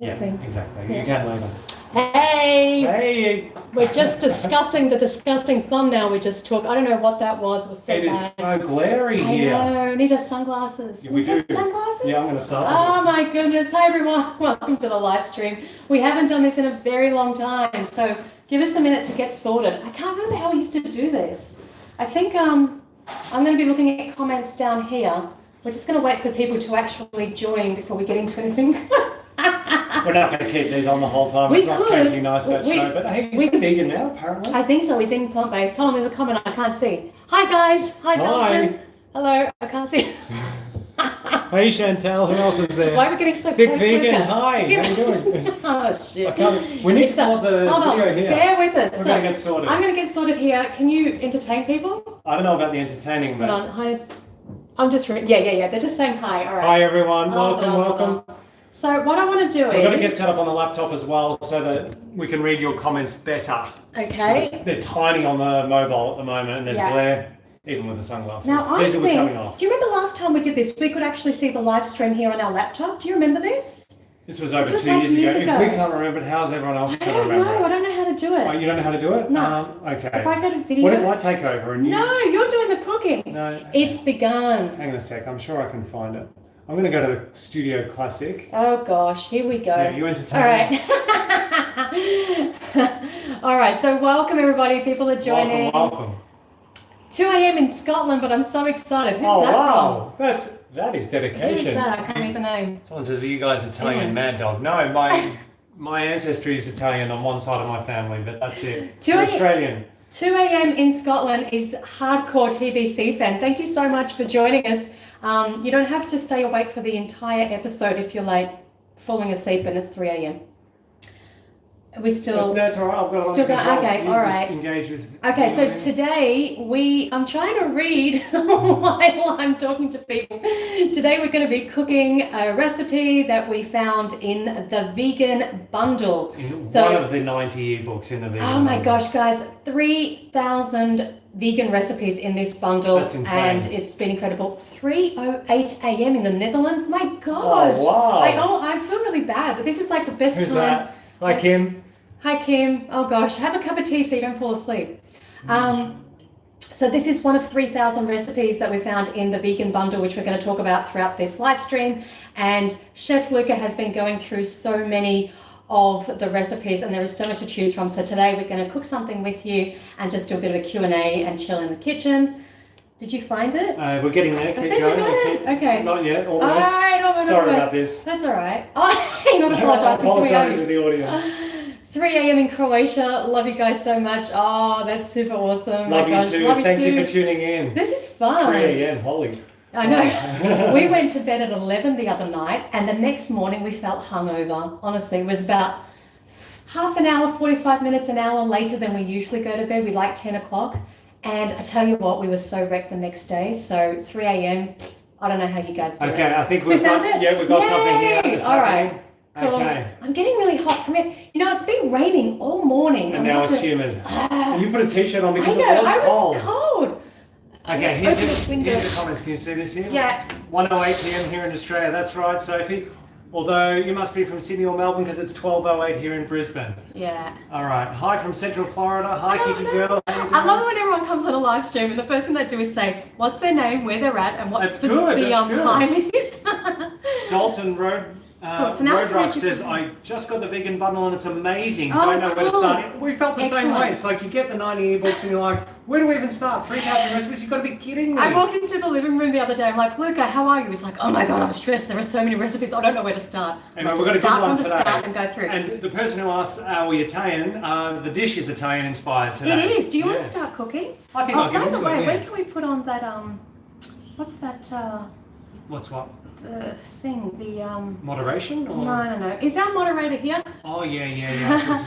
Yeah, thing. exactly. Yeah. You can later. Hey, we're just discussing the disgusting thumbnail we just took. I don't know what that was. It was so It bad. is so glary here. I know. Need us sunglasses. Yeah, we do. Sunglasses? Yeah, I'm going to start. Oh my goodness. Hi everyone. Welcome to the live stream. We haven't done this in a very long time, so give us a minute to get sorted. I can't remember how we used to do this. I think I'm going to be looking at comments down here. We're just going to wait for people to actually join before we get into anything. We're not going to keep these on the whole time. It's not Casey Neistat show, but hey, he's vegan now, apparently. I think so. He's eating plant-based. Hold on, there's a comment I can't see. Hi, guys. Hi, Dalton. Hello. I can't see. Hey, Chantel. Who else is there? Why are we getting so Big close? Vegan. Hi. How you doing? Oh, shit. We need to start the video here. Bear with us. We're going to get sorted. I'm going to get sorted here. Can you entertain people? I don't know about the entertaining, but... Hold on. Hi. I'm just... Yeah. They're just saying hi. All right. Hi, everyone. Welcome. So what I want to do is... We've got to get set up on the laptop as well so that we can read your comments better. Okay. They're tiny on the mobile at the moment and there's glare, even with the sunglasses. Now, These are coming off. Do you remember last time we did this? We could actually see the live stream here on our laptop. Do you remember this? This was over 2 years ago. If we can't remember it, how's everyone else going to remember it? I don't know how to do it. Oh, you don't know how to do it? No. Okay. If I go to videos... What if I take over and you... No, you're doing the cooking. No. It's begun. Hang on a sec. I'm sure I can find it. I'm going to go to the Studio Classic. Oh gosh, here we go. Yeah, you entertain. All right. All right, so welcome everybody. People are joining. Welcome. 2 a.m. in Scotland, but I'm so excited. Who's that wow. That is dedication. Who's that? I can't read the name. Someone says, are you guys Italian mad dog? No, my ancestry is Italian on one side of my family, but that's it. You're Australian. 2 a.m. in Scotland is hardcore TVC fan. Thank you so much for joining us. You don't have to stay awake for the entire episode if you're like falling asleep and it's 3 a.m. Are we still... That's all right. I've got still going. Okay, all right. Just engage with okay, so today I'm trying to read while I'm talking to people. Today we're going to be cooking a recipe that we found in the vegan bundle. One of the 90 ebooks in the vegan bundle. My gosh, guys, 3,000 vegan recipes in this bundle. That's insane. And it's been incredible. 3:08 a.m. in the Netherlands. My gosh. Oh, wow. I feel really bad, but this is like the best Who's time. That? Hi, Kim. Hi, Kim. Oh gosh, have a cup of tea so you don't fall asleep. So this is one of 3,000 recipes that we found in the vegan bundle, which we're going to talk about throughout this live stream. And Chef Luca has been going through so many of the recipes and there is so much to choose from. So today we're going to cook something with you and just do a bit of a Q&A and chill in the kitchen. Did you find it? We're getting there. Keep going. Okay. Not yet. Almost. All right. Sorry about this. That's all right. I'm not apologising to me. To the audience. 3 a.m. in Croatia. Love you guys so much. Oh, that's super awesome. Love you too. Thank you for tuning in. This is fun. 3 a.m. Holy. I know. We went to bed at 11 the other night and the next morning we felt hungover. Honestly, it was about half an hour, 45 minutes, an hour later than we usually go to bed. We like 10 o'clock. And I tell you what, we were so wrecked the next day. So 3 a.m. I don't know how you guys do it. Okay, I think we've got it. Yeah, we've got something here. All right. Cool. Okay. I'm getting really hot. Come here. You know, it's been raining all morning. And now it's humid. And you put a t-shirt on because it was cold. Okay, here's the comments. Can you see this here? Yeah. 1:08 p.m. here in Australia. That's right, Sophie. Although you must be from Sydney or Melbourne because it's 12:08 here in Brisbane. Yeah. All right. Hi from Central Florida. Hi, Kiki girl. I love it when everyone comes on a live stream and the first thing they do is say what's their name, where they're at, and what the time is. Dalton Roadruck says, I just got the vegan bundle and it's amazing. Don't know where to start. We felt the same way. It's like you get the 90 ebooks and you're like, where do we even start? 3,000 recipes? You've got to be kidding me. I walked into the living room the other day. I'm like, Luca, how are you? He's like, oh my God, I'm stressed. There are so many recipes. I don't know where to start. Anyway, we're going to start from the start and go through. And the person who asked, are we Italian? The dish is Italian inspired today. It is. Do you want to start cooking? I think I'll give it to you. By the way, when can we put on that, what's that? What's what? The thing, the moderation? Or? No. Is our moderator here? Oh yeah. I see what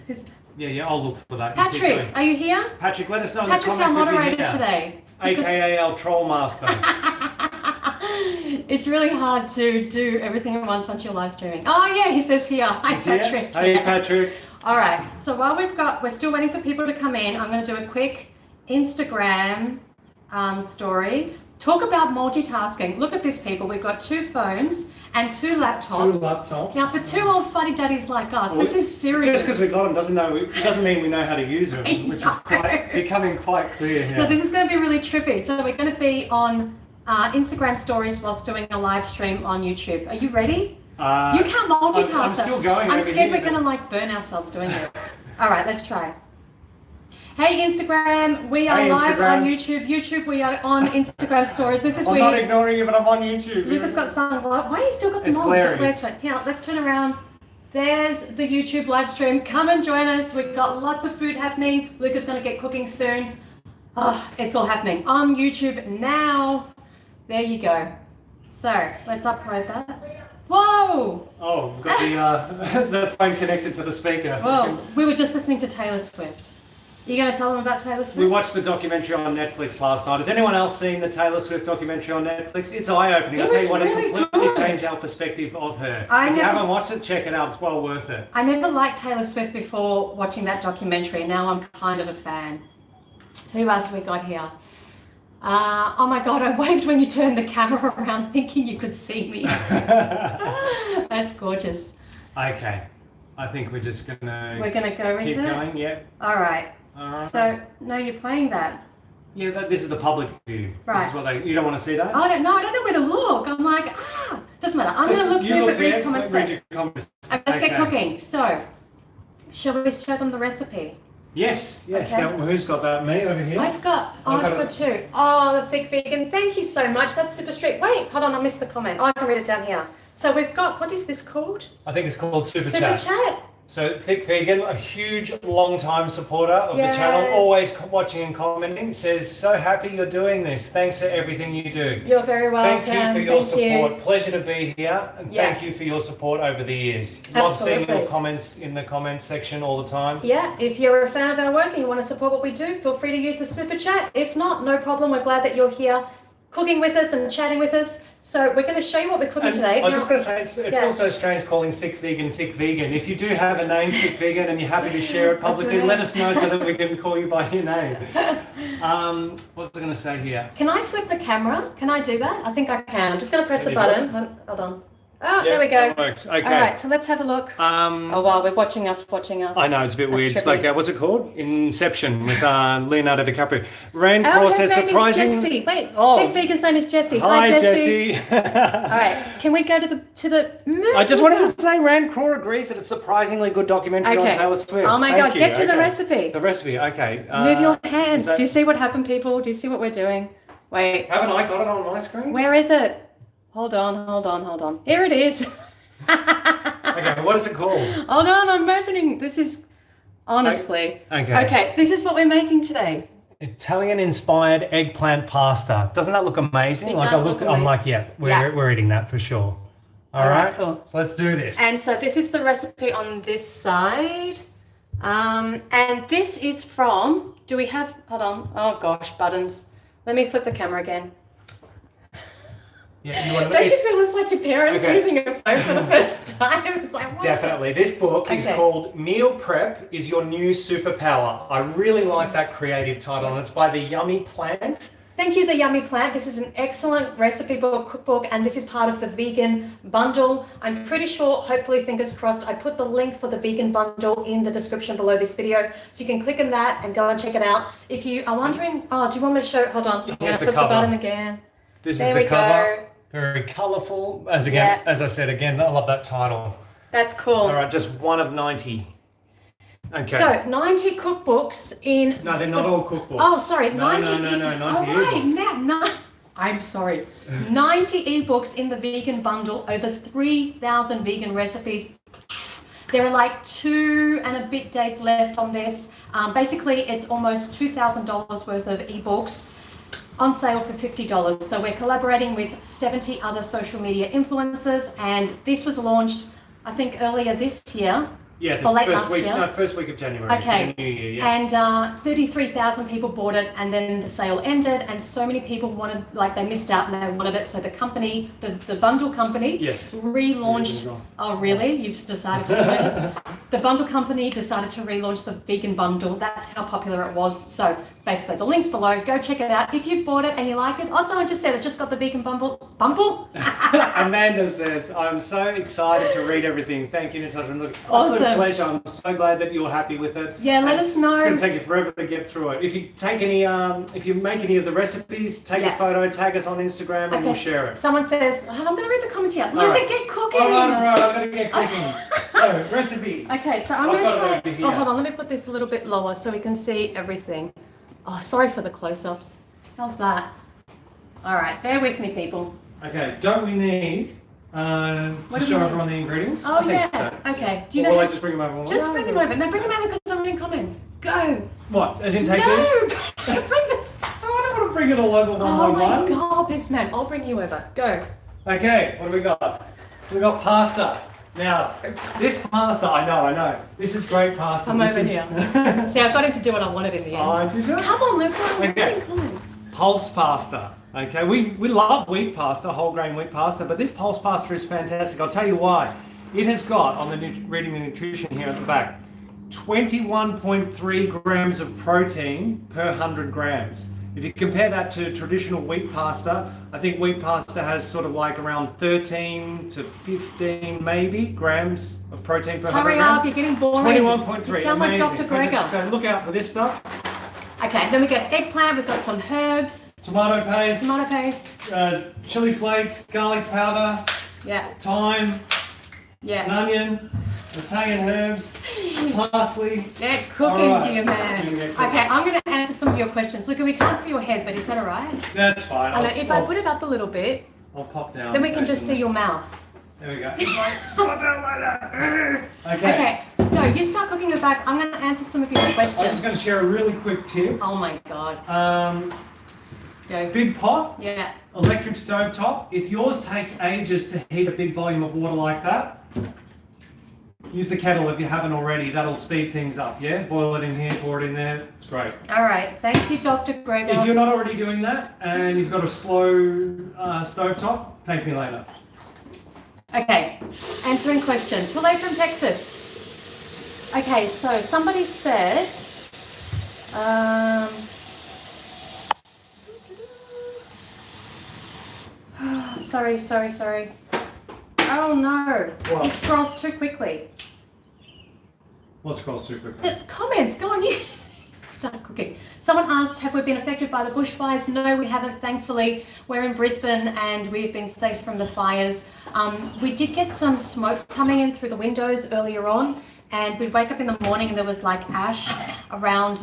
you're saying. Yeah, I'll look for that. Patrick, are you here? Patrick, let us know in the comments. Patrick's our moderator today. AKA our troll master. It's really hard to do everything at once you're live streaming. Oh yeah, he says here. Hi Patrick. Hey Patrick. All right. So while we're still waiting for people to come in, I'm going to do a quick Instagram story. Talk about multitasking. Look at this, people. We've got two phones and 2 laptops. 2 laptops. Now, for 2 old fuddy daddies like us, this is serious. Just because we got them doesn't mean we know how to use them, which is becoming quite clear here. No, this is going to be really trippy. So we're going to be on Instagram stories whilst doing a live stream on YouTube. Are you ready? You can't multitask. I'm still going. I'm scared we're going to like burn ourselves doing this. All right, let's try. Hey Instagram, we are live on YouTube. YouTube, we are on Instagram stories. This is I'm not ignoring you, but I'm on YouTube. Lucas got sunglasses. Why you still got them on? It's glaring. Here, let's turn around. There's the YouTube live stream. Come and join us. We've got lots of food happening. Lucas going to get cooking soon. Oh, it's all happening on YouTube now. There you go. So let's upload that. Whoa! Oh, we've got the phone connected to the speaker. Whoa, we were just listening to Taylor Swift. You going to tell them about Taylor Swift? We watched the documentary on Netflix last night. Has anyone else seen the Taylor Swift documentary on Netflix? It's eye-opening. I'll tell you what, it completely changed our perspective of her. If you haven't watched it, check it out. It's well worth it. I never liked Taylor Swift before watching that documentary. Now I'm kind of a fan. Who else have we got here? Oh my God, I waved when you turned the camera around thinking you could see me. That's gorgeous. Okay. I think we're just going to... We're going to go with it? Keep going, yeah. All right. So, no, you're playing that. Yeah, this is the public view. Right. This is what you don't want to see that? I don't know where to look. I'm like, doesn't matter. I'm going to look here, but read comments there. Let's get cooking. So, shall we show them the recipe? Yes. Okay. Now, who's got that? Me over here? I've got 2. Oh, the thick vegan. Thank you so much. That's super sweet. Wait, hold on. I missed the comment. Oh, I can read it down here. So we've got, what is this called? I think it's called Super Chat. So Thick Vegan, a huge, long-time supporter of the channel, always watching and commenting, says, so happy you're doing this. Thanks for everything you do. You're very welcome. Thank you for your support. Pleasure to be here, and thank you for your support over the years. Love seeing your comments in the comments section all the time. Yeah, if you're a fan of our work and you want to support what we do, feel free to use the Super Chat. If not, no problem. We're glad that you're here cooking with us and chatting with us. So we're going to show you what we're cooking today. I was just going to say, it feels so strange calling Thick Vegan. If you do have a name, Thick Vegan, and you're happy to share it publicly, let us know so that we can call you by your name. What was I going to say here? Can I flip the camera? Can I do that? I think I can. I'm just going to press the button. Hold on. Oh, there we go. That works. Okay. All right, so let's have a look. Oh, wow, we're watching us. I know, it's a bit weird. It's like, what's it called? Inception with Leonardo DiCaprio. Rand Cross says surprising... Is Jessie. Wait, Thick Vegan's name is Jessie. Hi, Jessie. All right, can we go to the... I just wanted to say Rand Cross agrees that it's a surprisingly good documentary on Taylor Swift. Oh my God, get to the recipe. The recipe, okay. Move your hands. Do you see what happened, people? Do you see what we're doing? Wait. Haven't I got it on my screen? Where is it? Hold on. Here it is. Okay, what is it called? Hold on, I'm opening. This is honestly. Okay, this is what we're making today. Italian-inspired eggplant pasta. Doesn't that look amazing? I'm like, we're eating that for sure. All right, cool. So let's do this. And so this is the recipe on this side. And this is from, do we have, hold on. Oh gosh, buttons. Let me flip the camera again. Yeah, Don't you feel it's like your parents using a phone for the first time? It's like, what definitely. This book is called Meal Prep is Your New Superpower. I really like that creative title, and it's by The Yummy Plant. Thank you, The Yummy Plant. This is an excellent recipe book, cookbook, and this is part of the vegan bundle. I'm pretty sure, hopefully, fingers crossed, I put the link for the vegan bundle in the description below this video, so you can click on that and go and check it out. If you are wondering, do you want me to show? Hold on, I'm going to flip the button again. This is the cover. Very colourful. As I said again, I love that title. That's cool. All right, just one of 90. Okay. So 90 cookbooks in. No, they're not all cookbooks. Oh, sorry, 90. No, 90 ebooks. I'm sorry. 90 ebooks in the vegan bundle. Over 3,000 vegan recipes. There are like 2 and a bit days left on this. Basically, it's almost $2,000 worth of ebooks. On sale for $50. So we're collaborating with 70 other social media influencers, and this was launched, I think, earlier this year. Yeah, first week of January. Okay. The new year, yeah. And 33,000 people bought it, and then the sale ended, and so many people wanted, like, they missed out and they wanted it. So the company, the bundle company, relaunched. Oh, really? You've decided to join us? The bundle company decided to relaunch the vegan bundle. That's how popular it was. So basically, the link's below. Go check it out. If you've bought it and you like it. Oh, someone just said I just got the vegan bundle. Bumble? Amanda says, I'm so excited to read everything. Thank you, Natasha. Look, Awesome. absolute pleasure. I'm so glad that you're happy with it. Yeah, let us know. It's going to take you forever to get through it. If you take any, if you make any of the recipes, take a photo, tag us on Instagram, and we'll share it. Someone says, I'm going to read the comments here. Look at get cooking. All right, I'm going to get cooking. So, recipe. Okay, so I'm going to try. Oh, hold on, let me put this a little bit lower so we can see everything. Oh, sorry for the close-ups. How's that? All right, bear with me, people. Okay, don't we need to show everyone the ingredients? Oh, yeah. So. Okay. Do you know? Or will I just bring them over? Just bring them over. No, bring them over because I'm reading comments. Go. What? As in take this? No, bring them. I don't want to bring it all over one by one. Oh my God, this man. I'll bring you over. Go. Okay, what do we got? We got pasta. Now, this pasta, I know. This is great pasta. I'm over here. See, I've got him to do what I wanted in the end. Oh, did you? Come on, Luke. Okay. Comments. Pulse pasta. Okay, we love wheat pasta, whole grain wheat pasta, but this pulse pasta is fantastic. I'll tell you why. It has got, on the reading the nutrition here at the back, 21.3 grams of protein per 100 grams. If you compare that to traditional wheat pasta, I think wheat pasta has sort of like around 13 to 15 maybe grams of protein per 100 grams. Hurry up, you're getting boring. 21.3. You sound like Dr. Gregor. So look out for this stuff. Okay, then we got eggplant, we've got some herbs. Tomato paste. Chili flakes, garlic powder. Yeah. Thyme. Yeah. An onion. Italian herbs. Parsley. Get cooking, dear man. Okay, I'm going to answer some of your questions. Look, we can't see your head, but is that all right? That's fine. If I put it up a little bit, I'll pop down. then we can just see your mouth. There we go. Spot down like that. Okay. No, you start cooking it back. I'm going to answer some of your questions. I'm just going to share a really quick tip. Oh my God. Go. Big pot. Yeah. Electric stove top. If yours takes ages to heat a big volume of water like that, use the kettle if you haven't already. That'll speed things up, yeah? Boil it in here, pour it in there. It's great. All right. Thank you, Dr. Gregor. If you're not already doing that and you've got a slow stove top, thank me later. Okay. Answering questions. Hello from Texas. Okay, so somebody said, sorry. Oh no, what? It scrolls too quickly. What scrolls too quickly? The comments, go on, you start cooking. Someone asked, have we been affected by the bushfires? No, we haven't, thankfully. We're in Brisbane and we've been safe from the fires. We did get some smoke coming in through the windows earlier on, and we'd wake up in the morning and there was like ash around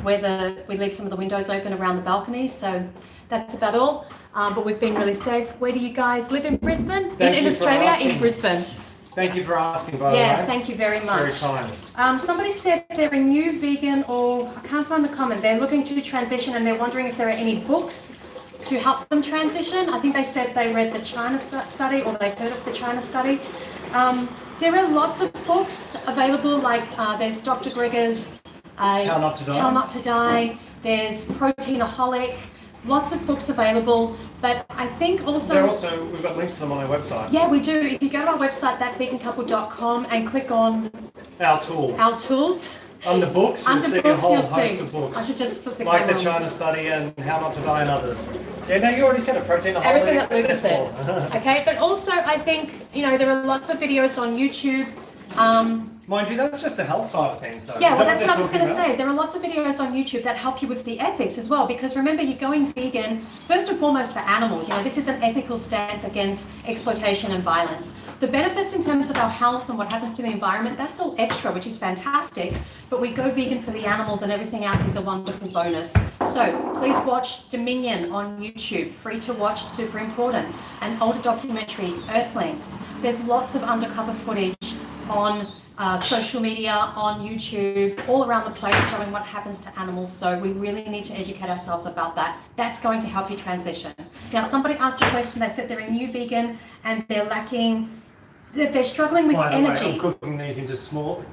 where we leave some of the windows open around the balcony. So that's about all. But we've been really safe. Where do you guys live in Brisbane? In Australia, in Brisbane. Thank you for asking, by the way. Yeah, thank you very much. Very kind. Somebody said they're a new vegan, or I can't find the comment. They're looking to transition and they're wondering if there are any books to help them transition. I think they said they read the China study, or they've heard of the China study. There are lots of books available, like there's Dr. Gregor's How Not to Die. How Not to Die. There's Proteinaholic. Lots of books available, but I think also... We've got links to them on our website. Yeah, we do. If you go to our website, thatvegancouple.com, and click on... Our tools. Under books, you'll see a whole host of books. I should just put the like camera the China study and How Not to Die and others. Yeah, no, you already said it. Proteinaholic. Everything that Lucas said. Okay, but also I think, there are lots of videos on YouTube. Mind you, that's just the health side of things, though. Yeah, well, that's what I was going to say. There are lots of videos on YouTube that help you with the ethics as well, because remember, you're going vegan first and foremost for animals. This is an ethical stance against exploitation and violence. The benefits in terms of our health and what happens to the environment, that's all extra, which is fantastic, but we go vegan for the animals and everything else is a wonderful bonus. So please watch Dominion on YouTube, free to watch, super important, and older documentaries, Earthlings. There's lots of undercover footage on social media, on YouTube, all around the place, showing what happens to animals. So we really need to educate ourselves about that. That's going to help you transition. Now, somebody asked a question. They said they're a new vegan and they're struggling with energy. I'm cutting these into small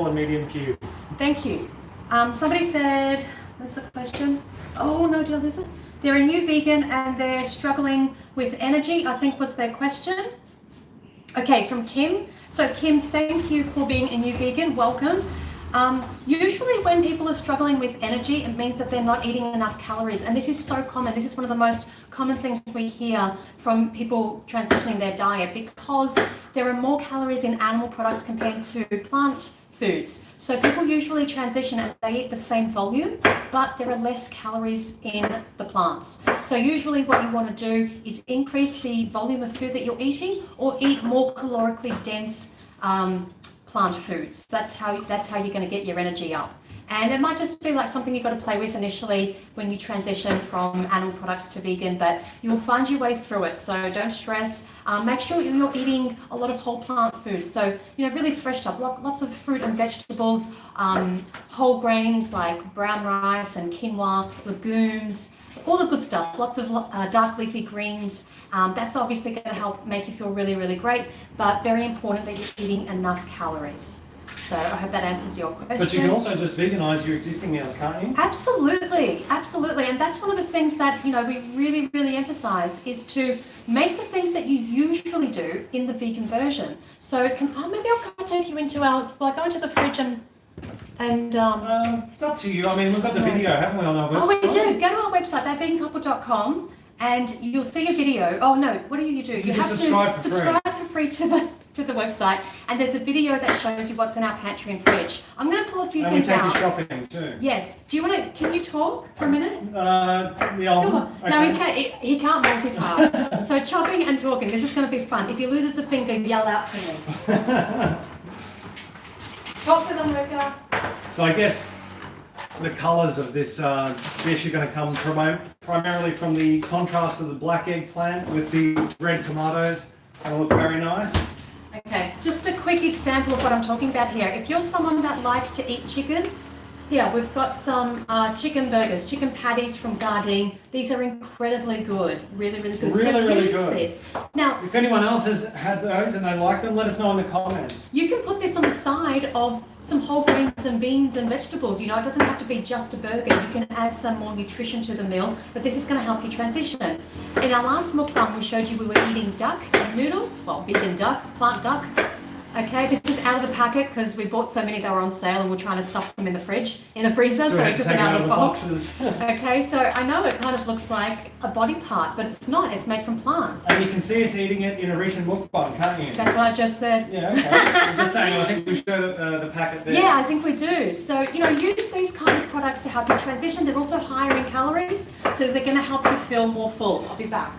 and medium cubes. Thank you. Somebody said, what's the question? Oh no, did I lose it? They're a new vegan and they're struggling with energy, I think was their question. Okay, from Kim. So Kim, thank you for being a new vegan. Welcome. Usually when people are struggling with energy, it means that they're not eating enough calories. And this is so common. This is one of the most common things we hear from people transitioning their diet, because there are more calories in animal products compared to plant foods. So people usually transition and they eat the same volume, but there are less calories in the plants. So usually what you want to do is increase the volume of food that you're eating, or eat more calorically dense plant foods. That's how you're going to get your energy up. And it might just be like something you've got to play with initially when you transition from animal products to vegan, but you'll find your way through it. So don't stress. Make sure you're eating a lot of whole plant foods. So, really fresh stuff, lots of fruit and vegetables, whole grains like brown rice and quinoa, legumes, all the good stuff, lots of dark leafy greens. That's obviously going to help make you feel really, really great, but very important that you're eating enough calories. So I hope that answers your question. But you can also just veganise your existing meals, can't you? Absolutely, absolutely. And that's one of the things that, we really, really emphasise, is to make the things that you usually do in the vegan version. So maybe I'll take you into go into the fridge and it's up to you. I mean, we've got the video, haven't we, on our website? Oh, we do. Go to our website, thatvegancouple.com, and you'll see a video. Oh no, what do? You have to subscribe for free to the website, and there's a video that shows you what's in our pantry and fridge. I'm going to pull a few things out. And we take you shopping too. Yes. Do you want to? Can you talk for a minute? Yeah. Come on. Okay. No, he can't multitask. So chopping and talking. This is going to be fun. If he loses a finger, yell out to me. Talk to them, Luca. So I guess the colours of this dish are going to come primarily from the contrast of the black eggplant with the red tomatoes. They look very nice. Okay, just a quick example of what I'm talking about here. If you're someone that likes to eat chicken, here we've got some chicken burgers, chicken patties from Gardein. These are incredibly good, really, really good. Really good. This. Now, if anyone else has had those and they like them, let us know in the comments. You can put this on the side of some whole grains and beans and vegetables. It doesn't have to be just a burger. You can add some more nutrition to the meal, but this is going to help you transition. In our last mukbang, we showed you we were eating duck and noodles. Well, vegan duck, plant duck. Okay, this is out of the packet because we bought so many that were on sale and we're trying to stuff them in the freezer, so we took them out of the box. Okay, so I know it kind of looks like a body part, but it's not. It's made from plants. And you can see us eating it in a recent mukbang, can't you? That's what I just said. Yeah, okay. I'm just saying, I think we showed the packet there. Yeah, I think we do. So, use these kind of products to help you transition. They're also higher in calories, so they're going to help you feel more full. I'll be back.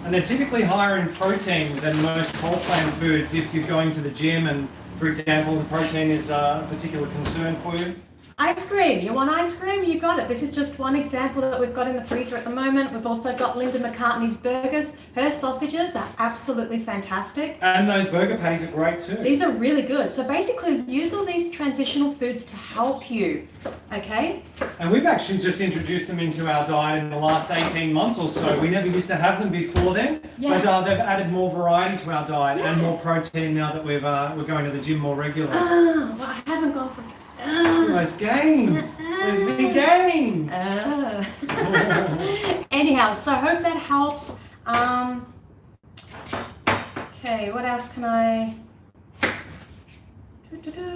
And they're typically higher in protein than most whole plant foods if you're going to the gym and, for example, the protein is a particular concern for you. Ice cream. You want ice cream? You got it. This is just one example that we've got in the freezer at the moment. We've also got Linda McCartney's burgers. Her sausages are absolutely fantastic. And those burger patties are great too. These are really good. So basically, use all these transitional foods to help you. Okay? And we've actually just introduced them into our diet in the last 18 months or so. We never used to have them before then, but they've added more variety to our diet and more protein now that we're going to the gym more regularly. Well, I haven't gone for those gains. Those big gains. Anyhow, so I hope that helps. Okay, what else can I...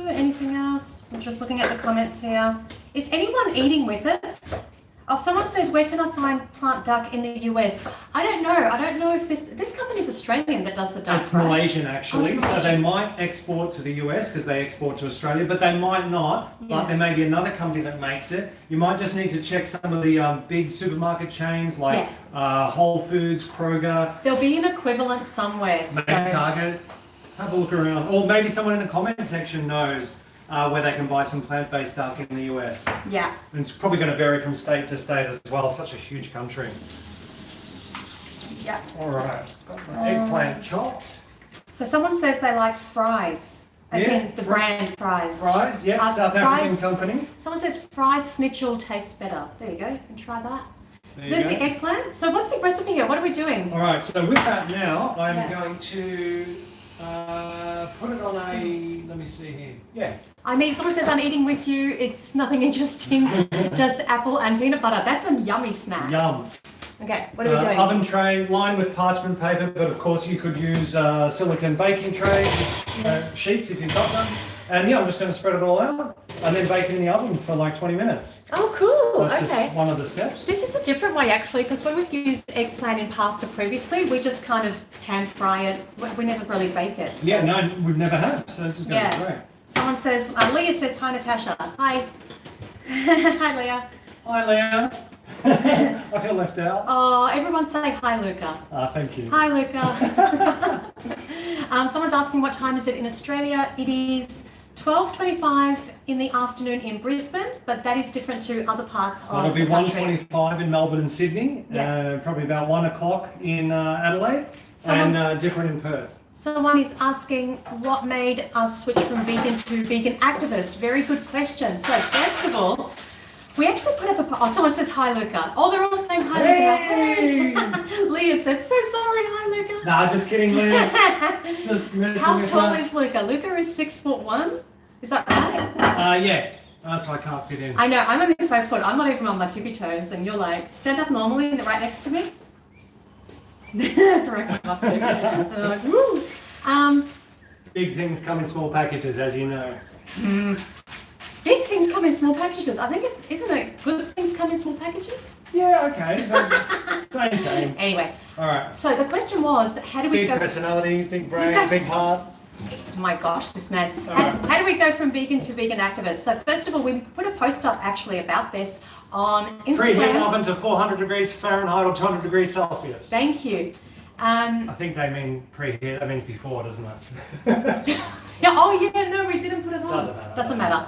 Anything else? I'm just looking at the comments here. Is anyone eating with us? Oh, someone says, where can I find plant duck in the US? I don't know. I don't know if this company is Australian that does the duck. It's Malaysian actually. It's Malaysian. So they might export to the US because they export to Australia, but they might not. Yeah. Like there may be another company that makes it. You might just need to check some of the big supermarket chains like Whole Foods, Kroger. There'll be an equivalent somewhere. Maybe Target. Have a look around. Or maybe someone in the comment section knows where they can buy some plant-based duck in the US. Yeah. And it's probably going to vary from state to state as well. Such a huge country. Yeah. All right. Got my eggplant chopped. So someone says they like fries. As in the brand fries. Fries, yeah. South African company. Someone says fries schnitzel tastes better. There you go. You can try that. So there's the eggplant. So what's the recipe here? What are we doing? All right. So with that now, I'm going to put it on a, let me see here. Yeah. I mean, someone says I'm eating with you. It's nothing interesting, just apple and peanut butter. That's a yummy snack. Yum. Okay, what are we doing? Oven tray lined with parchment paper, but of course you could use silicone baking tray sheets if you've got them. And yeah, I'm just going to spread it all out and then bake it in the oven for like 20 minutes. Oh, cool. That's okay. just one of the steps. This is a different way actually, because when we've used eggplant in pasta previously, we just kind of pan fry it. We never really bake it. So. Yeah, no, we've never have. So this is going to be great. Someone says, Leah says, hi Natasha. Hi. Hi Leah. Hi Leah. I feel left out. Oh, everyone say hi Luca. Thank you. Hi Luca. Someone's asking what time is it in Australia. It is 12:25 in the afternoon in Brisbane, but that is different to other parts of the country. It'll be 1:25 in Melbourne and Sydney, probably about 1 o'clock in Adelaide, and different in Perth. Someone is asking what made us switch from vegan to vegan activist. Very good question. So first of all, we actually put up someone says hi Luca. Oh, they're all saying hi Luca. Leah said, so sorry, hi Luca. Nah, just kidding, Leah. Just How tall is Luca? Luca is 6'1". Is that right? Yeah. That's why I can't fit in. I know, I'm only 5 foot. I'm not even on my tippy toes, and you're like, stand up normally and right next to me. That's where I come up to. Like, woo. Big things come in small packages, as you know. Big things come in small packages. I think isn't it good things come in small packages? Yeah, okay. Same. Anyway. All right. So the question was, how do we go... Big personality, big brain, big heart. Oh my gosh, this man. How do we go from vegan to vegan activist? So first of all, we put a post up actually about this on Instagram. Preheat oven to 400 degrees Fahrenheit or 200 degrees Celsius. Thank you. I think they mean preheat. That means before, doesn't it? No, we didn't put it on. Doesn't matter.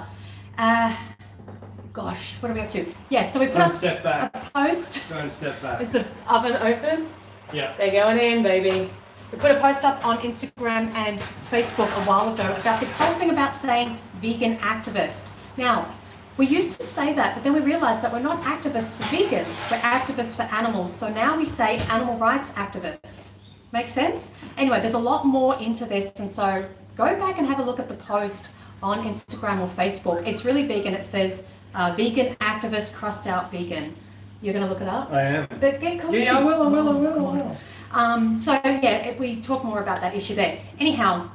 Gosh, what are we up to? Yeah, so we put Don't step back. a post. Don't step back. Is the oven open? Yeah. They're going in, baby. We put a post up on Instagram and Facebook a while ago about this whole thing about saying vegan activist. Now, we used to say that, but then we realized that we're not activists for vegans, we're activists for animals. So now we say animal rights activist. Make sense? Anyway, there's a lot more into this, and so go back and have a look at the post on Instagram or Facebook. It's really big, and it says vegan activist crossed out vegan. You're going to look it up? I am. But get cool. Yeah, I will. So yeah, we talk more about that issue there. Anyhow,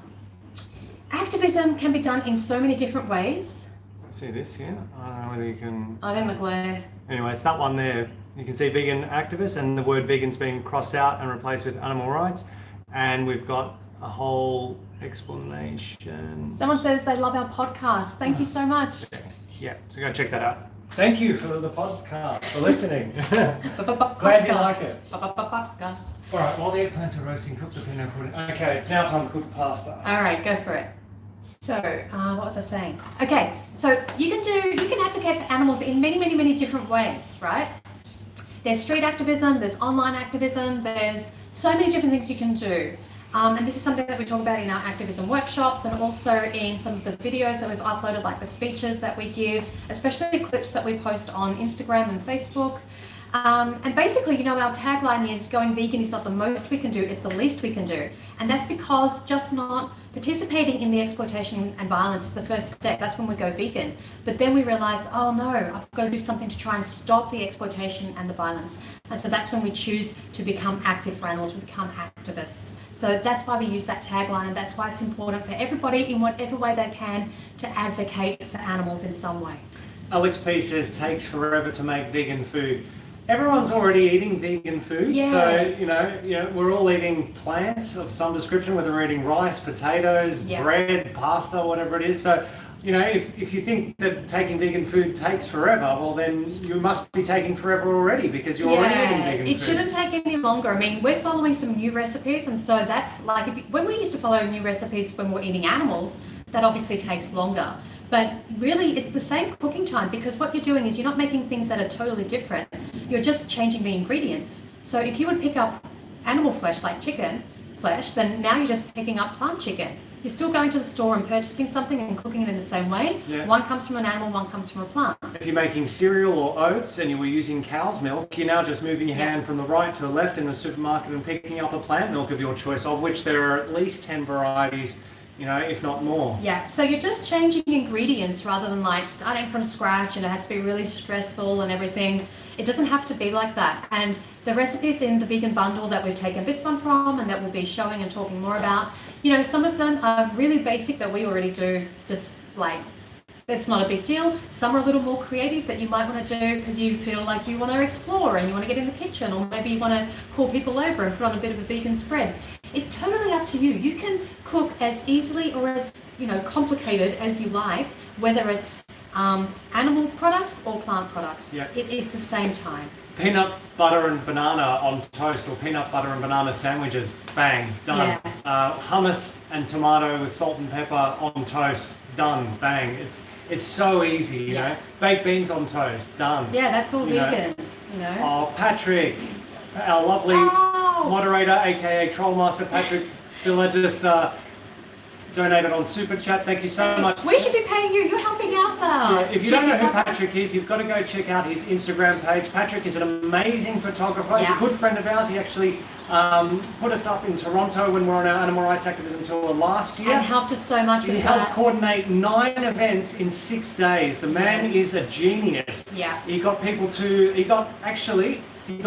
activism can be done in so many different ways. See this here? I don't know whether you can... I don't look where... Anyway, it's that one there. You can see vegan activist, and the word vegan's been crossed out and replaced with animal rights. And we've got a whole explanation. Someone says they love our podcast. Thank you so much. Yeah, so go check that out. Thank you for the podcast, for listening. Glad you like it. Podcast. All right, while the eggplants are roasting, cook the pinot pudding. Okay, it's now time to cook the pasta. All right, go for it. So, what was I saying? Okay, so you can advocate for animals in many different ways, right? There's street activism, there's online activism, there's so many different things you can do. And this is something that we talk about in our activism workshops and also in some of the videos that we've uploaded, like the speeches that we give, especially clips that we post on Instagram and Facebook. And basically, our tagline is going vegan is not the most we can do, it's the least we can do. And that's because just not participating in the exploitation and violence is the first step. That's when we go vegan. But then we realize, oh no, I've got to do something to try and stop the exploitation and the violence. And so that's when we choose to become active for animals, we become activists. So that's why we use that tagline, and that's why it's important for everybody in whatever way they can to advocate for animals in some way. Alex P says, takes forever to make vegan food. Everyone's already eating vegan food, so we're all eating plants of some description, whether we're eating rice, potatoes, bread, pasta, whatever it is. So, if you think that taking vegan food takes forever, well then you must be taking forever already because you're already eating vegan food. It shouldn't take any longer. I mean, we're following some new recipes, and so that's like when we used to follow new recipes when we're eating animals, that obviously takes longer. But really, it's the same cooking time because what you're doing is you're not making things that are totally different. You're just changing the ingredients. So if you would pick up animal flesh like chicken flesh, then now you're just picking up plant chicken. You're still going to the store and purchasing something and cooking it in the same way. Yeah. One comes from an animal, one comes from a plant. If you're making cereal or oats and you were using cow's milk, you're now just moving your hand from the right to the left in the supermarket and picking up a plant milk of your choice, of which there are at least 10 varieties if not more. Yeah, so you're just changing ingredients rather than like starting from scratch and it has to be really stressful and everything. It doesn't have to be like that. And the recipes in the vegan bundle that we've taken this one from and that we'll be showing and talking more about, some of them are really basic that we already do, just like, it's not a big deal. Some are a little more creative that you might want to do because you feel like you want to explore and you want to get in the kitchen, or maybe you want to call people over and put on a bit of a vegan spread. It's totally up to you. You can cook as easily or as complicated as you like, whether it's animal products or plant products. Yeah. It's the same time. Peanut butter and banana on toast, or peanut butter and banana sandwiches, bang, done. Yeah. Hummus and tomato with salt and pepper on toast, done, bang. It's so easy, you know. Baked beans on toast, done. Yeah, that's all vegan, Oh, Patrick, our lovely moderator, aka Trollmaster Patrick Villa, just donated on Super Chat. Thank you so much. We should be paying you. You're helping us out. Yeah, if you don't know who Patrick is, you've got to go check out his Instagram page. Patrick is an amazing photographer. He's a good friend of ours. He actually put us up in Toronto when we were on our animal rights activism tour last year. And helped us so much with that. He helped coordinate 9 events in 6 days. The man is a genius. Yeah. He got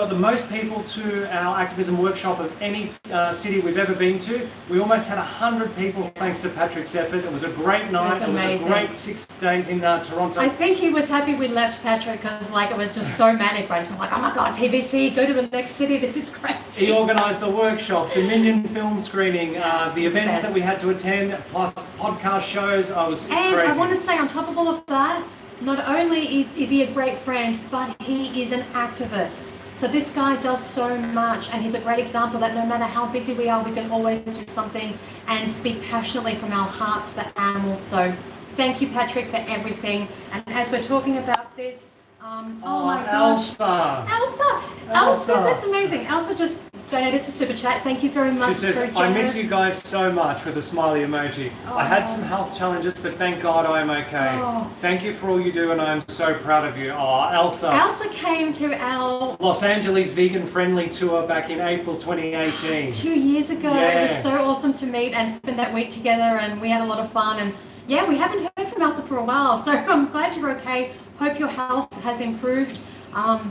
the most people to our activism workshop of any city we've ever been to. We almost had 100 people thanks to Patrick's effort. It was a great night. It was a great 6 days in Toronto. I think he was happy we left Patrick because it was just so manic, right? It's like, oh my God, TVC, go to the next city. This is crazy. He organised the workshop, Dominion film screening, the events that we had to attend, plus podcast shows. Crazy. I want to say on top of all of that, not only is he a great friend, but he is an activist. So this guy does so much, and he's a great example that no matter how busy we are, we can always do something and speak passionately from our hearts for animals. So thank you, Patrick, for everything. And as we're talking about this, oh my gosh. Elsa, that's amazing. Elsa just donated to Super Chat. Thank you very much. She says, I miss you guys so much, with a smiley emoji. I had some health challenges, but thank God I am okay. Thank you for all you do, and I am so proud of you. Elsa. Elsa came to our Los Angeles Vegan Friendly Tour back in April 2018. 2 years ago. It was so awesome to meet and spend that week together, and we had a lot of fun. And yeah, we haven't heard from Elsa for a while, so I'm glad you're okay. Hope your health has improved.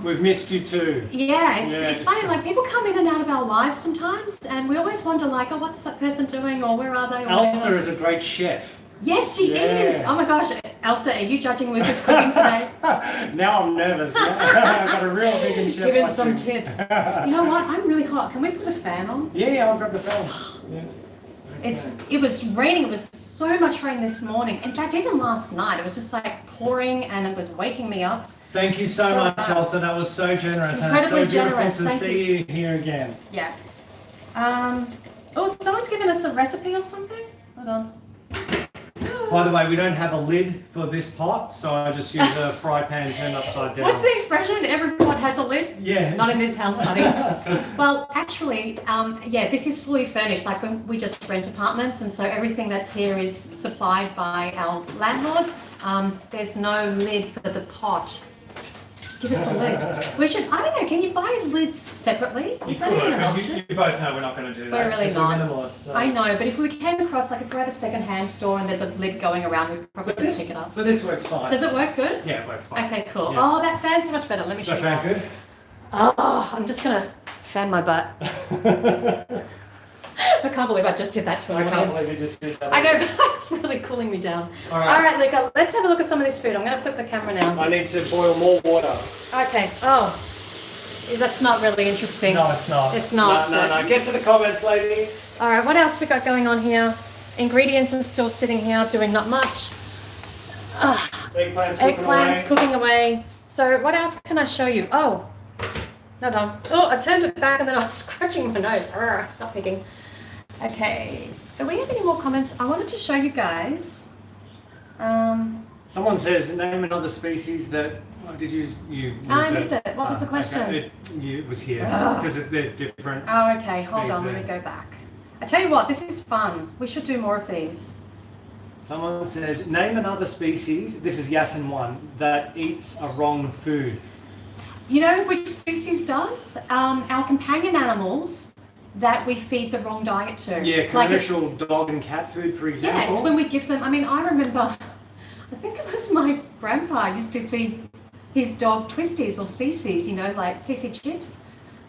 We've missed you too. Yeah, it's funny, like people come in and out of our lives sometimes, and we always wonder like, oh, what's that person doing, or where are they? Or Elsa is a great chef. Yes, she is. Oh my gosh, Elsa, are you judging Lucas cooking today? Now I'm nervous. I've got a real vegan chef. Give him some tips. You know what? I'm really hot. Can we put a fan on? Yeah, I'll grab the fan. It was raining. It was so much rain this morning. In fact, even last night, it was just like pouring, and it was waking me up. Thank you so much, Elsa. That was so generous. Incredibly and it's so generous. beautiful to see you here again. Yeah. Someone's given us a recipe or something. Hold on. By the way, we don't have a lid for this pot, so I just use a fry pan turned upside down. What's the expression? Every pot has a lid? Yeah. Not in this house, buddy. Well, actually, this is fully furnished. Like we just rent apartments, and so everything that's here is supplied by our landlord. There's no lid for the pot. Give us a lid. We should, I don't know, can you buy lids separately? Is that even an option? You both know we're not going to do that. We're really not. Minimalists, so. I know, but if we came across, like if we're at a second-hand store and there's a lid going around, we'd probably just pick it up. But this works fine. Does it work good? Yeah, it works fine. Okay, cool. Yeah. Oh, that fan's so much better. Let me show you that. Good? Oh, I'm just going to fan my butt. I can't believe I just did that to an audience. I can't believe you just did that. I know, but it's really cooling me down. All right, Luca, let's have a look at some of this food. I'm going to flip the camera now. I need to boil more water. Okay. Oh, that's not really interesting. No, it's not. It's not. No. Get to the comments, lady. All right, what else we got going on here? Ingredients are still sitting here doing not much. Eggplants cooking away. So what else can I show you? Oh, hold on. Oh, I turned it back and then I was scratching my nose. Not picking. Okay. Do we have any more comments? I wanted to show you guys. Someone says, name another species that... Oh, did you I missed it. What was the question? Okay. It was here, because they're different. Oh, okay. Hold on. Let me go back. I tell you what, this is fun. We should do more of these. Someone says, name another species, this is Yasin 1, that eats a wrong food. You know which species does? Our companion animals that we feed the wrong diet to. Yeah, commercial dog and cat food, for example. Yeah, it's when we give them, I mean, I remember, I think it was my grandpa used to feed his dog twisties or CCs, you know, like CC chips.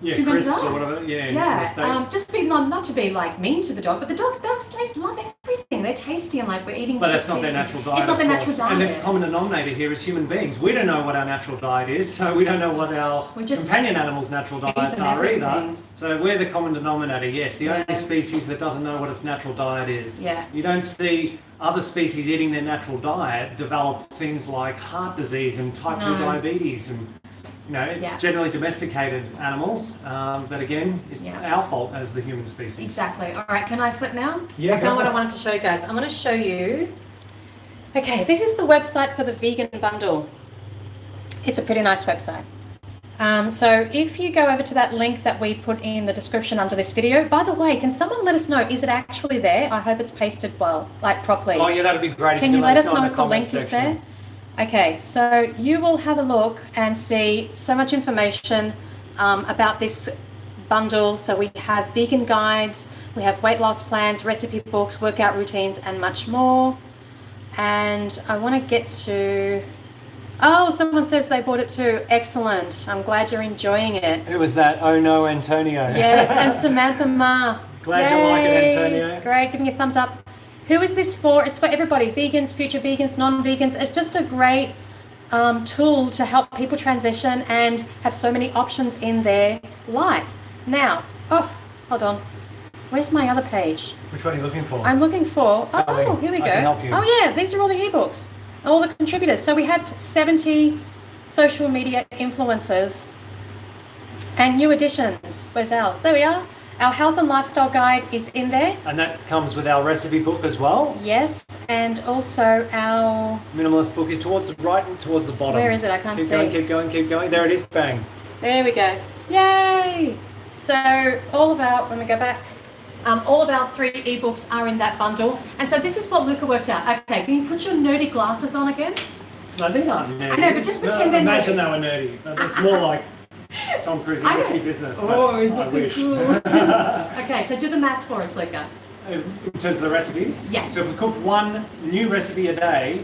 Yeah, crisps or whatever. Yeah, in the States. Just be not to be like mean to the dog, but the dogs they love everything. They're tasty and like we're eating. But that's not their natural diet. It's not their natural diet. And the common denominator here is human beings. We don't know what our natural diet is, so we don't know what our companion animals' natural diets are either. So we're the common denominator. Yes, the only species that doesn't know what its natural diet is. Yeah. You don't see other species eating their natural diet develop things like heart disease and type 2 diabetes and. You know, it's generally domesticated animals that, again, is our fault as the human species. Exactly. All right, can I flip now? Yeah, I found what I wanted to show you guys. I'm going to show you... Okay, this is the website for the vegan bundle. It's a pretty nice website. So if you go over to that link that we put in the description under this video, by the way, can someone let us know, is it actually there? I hope it's pasted well, like properly. Oh, yeah, that'd be great. Can you let us know if the link is there? Okay, so you will have a look and see so much information about this bundle. So we have vegan guides, we have weight loss plans, recipe books, workout routines, and much more. And I want to get to... Oh, someone says they bought it too. Excellent. I'm glad you're enjoying it. Who was that? Oh no, Antonio. Yes, and Samantha Ma. Glad you like it, Antonio. Great, give me a thumbs up. Who is this for? It's for everybody, vegans, future vegans, non-vegans. It's just a great tool to help people transition and have so many options in their life. Now, hold on. Where's my other page? Which one are you looking for? I'm looking for, here we go. I can help you. Oh yeah, these are all the ebooks, all the contributors. So we have 70 social media influencers and new additions. Where's ours? There we are. Our health and lifestyle guide is in there. And that comes with our recipe book as well. Yes, and also our... Minimalist book is towards the right and towards the bottom. Where is it? I can't see. Keep going. There it is, bang. There we go. Yay! So all of our, let me go back. All of our 3 ebooks are in that bundle. And so this is what Luca worked out. Okay, can you put your nerdy glasses on again? No, these aren't nerdy. I know, but just pretend they're Imagine nerdy. they were nerdy. But it's more like... Tom Cruise in risky business. Oh, is I that wish. cool? Okay, so do the math for us, Luca. In terms of the recipes? Yeah. So if we cooked one new recipe a day,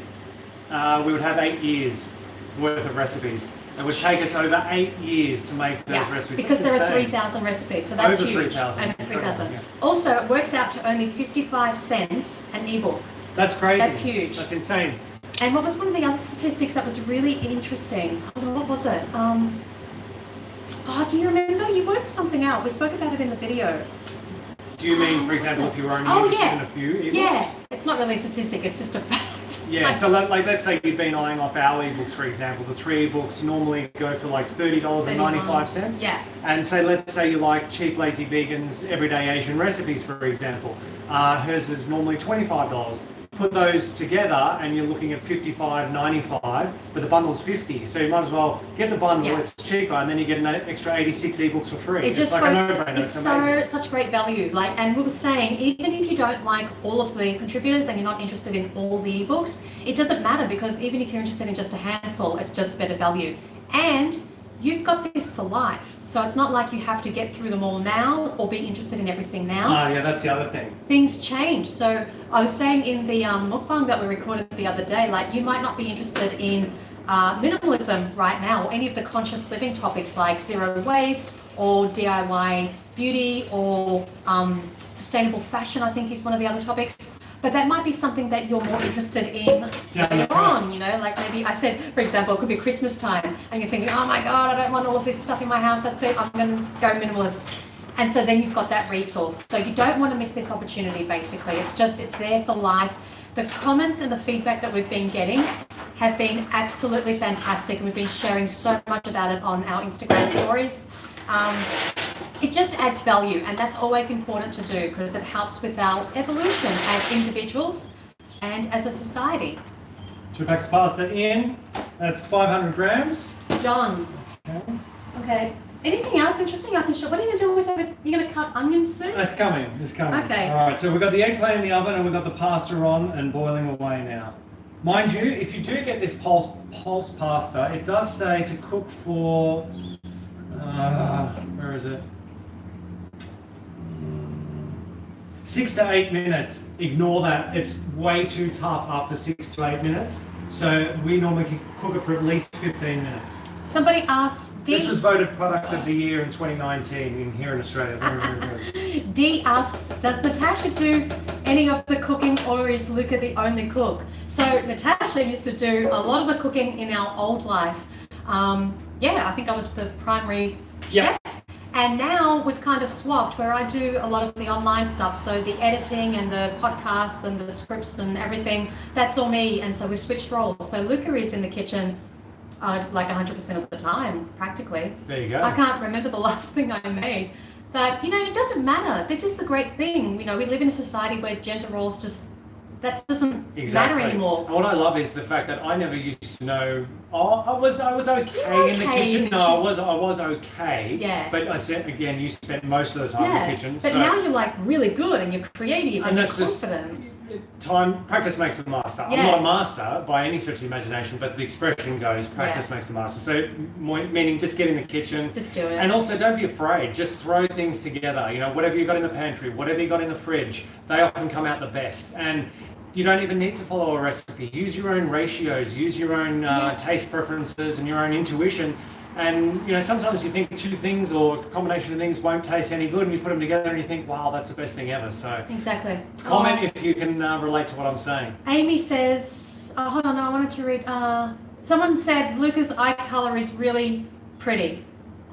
we would have 8 years worth of recipes. It would take us over 8 years to make those recipes. Because that's there are insane. 3,000 recipes, so that's over huge. 3,000. Over 3,000. Yeah. Also, it works out to only 55 cents an ebook. That's crazy. That's huge. That's insane. And what was one of the other statistics that was really interesting? What was it? Do you remember? You worked something out. We spoke about it in the video. Do you mean, for example, if you were only interested in a few ebooks? Yeah, it's not really a statistic, it's just a fact. Yeah, so like let's say you've been eyeing off our ebooks, for example. The 3 ebooks normally go for like $30.95. Yeah. And let's say you like Cheap Lazy Vegan's Everyday Asian Recipes, for example. Hers is normally $25. Put those together and you're looking at $55.95, but the bundle's $50. So you might as well get the bundle, it's cheaper, and then you get an extra 86 ebooks for free. It just like works, a no-brainer. it's such great value. And we were saying, even if you don't like all of the contributors and you're not interested in all the ebooks, it doesn't matter, because even if you're interested in just a handful, it's just better value. And you've got this for life. So it's not like you have to get through them all now or be interested in everything now. Yeah, that's the other thing. Things change. So I was saying in the mukbang that we recorded the other day, like you might not be interested in minimalism right now, or any of the conscious living topics like zero waste or DIY beauty or sustainable fashion, I think is one of the other topics. But that might be something that you're more interested in later on, you know, like maybe I said, for example, it could be Christmas time and you're thinking, oh my God, I don't want all of this stuff in my house. That's it. I'm going to go minimalist. And so then you've got that resource. So you don't want to miss this opportunity, basically. It's there for life. The comments and the feedback that we've been getting have been absolutely fantastic. And we've been sharing so much about it on our Instagram stories. It just adds value, and that's always important to do because it helps with our evolution as individuals and as a society. 2 packs of pasta in. That's 500 grams. Done. Okay. Anything else interesting I can show? What are you going to do with it? You're going to cut onions soon? It's coming. Okay. All right, so we've got the eggplant in the oven and we've got the pasta on and boiling away now. Mind you, if you do get this pulse pasta, it does say to cook for, where is it? 6 to 8 minutes. Ignore that. It's way too tough after 6 to 8 minutes. So we normally can cook it for at least 15 minutes. Somebody asked, This was voted Product of the Year in 2019 here in Australia. Very, very good. D asks, does Natasha do any of the cooking or is Luca the only cook? So Natasha used to do a lot of the cooking in our old life. I think I was the primary chef. And now we've kind of swapped where I do a lot of the online stuff. So the editing and the podcasts and the scripts and everything, that's all me. And so we've switched roles. So Luca is in the kitchen like 100% of the time, practically. There you go. I can't remember the last thing I made. But, it doesn't matter. This is the great thing. We live in a society where gender roles that doesn't matter anymore. And what I love is the fact that I never used to know. I was okay in the kitchen. No, I was okay. Yeah. But I said again, you spent most of the time in the kitchen. But now you're like really good and you're creative and you're confident. Practice makes the master. Yeah. I'm not a master by any stretch of the imagination, but the expression goes, practice makes the master. So meaning just get in the kitchen. Just do it. And also don't be afraid. Just throw things together. Whatever you got in the pantry, whatever you got in the fridge, they often come out the best. And you don't even need to follow a recipe. Use your own ratios, use your own taste preferences and your own intuition. And sometimes you think two things or a combination of things won't taste any good, and you put them together and you think, wow, that's the best thing ever. So exactly. Comment if you can relate to what I'm saying. Amy says, hold on, I wanted to read. Someone said Luca's eye color is really pretty.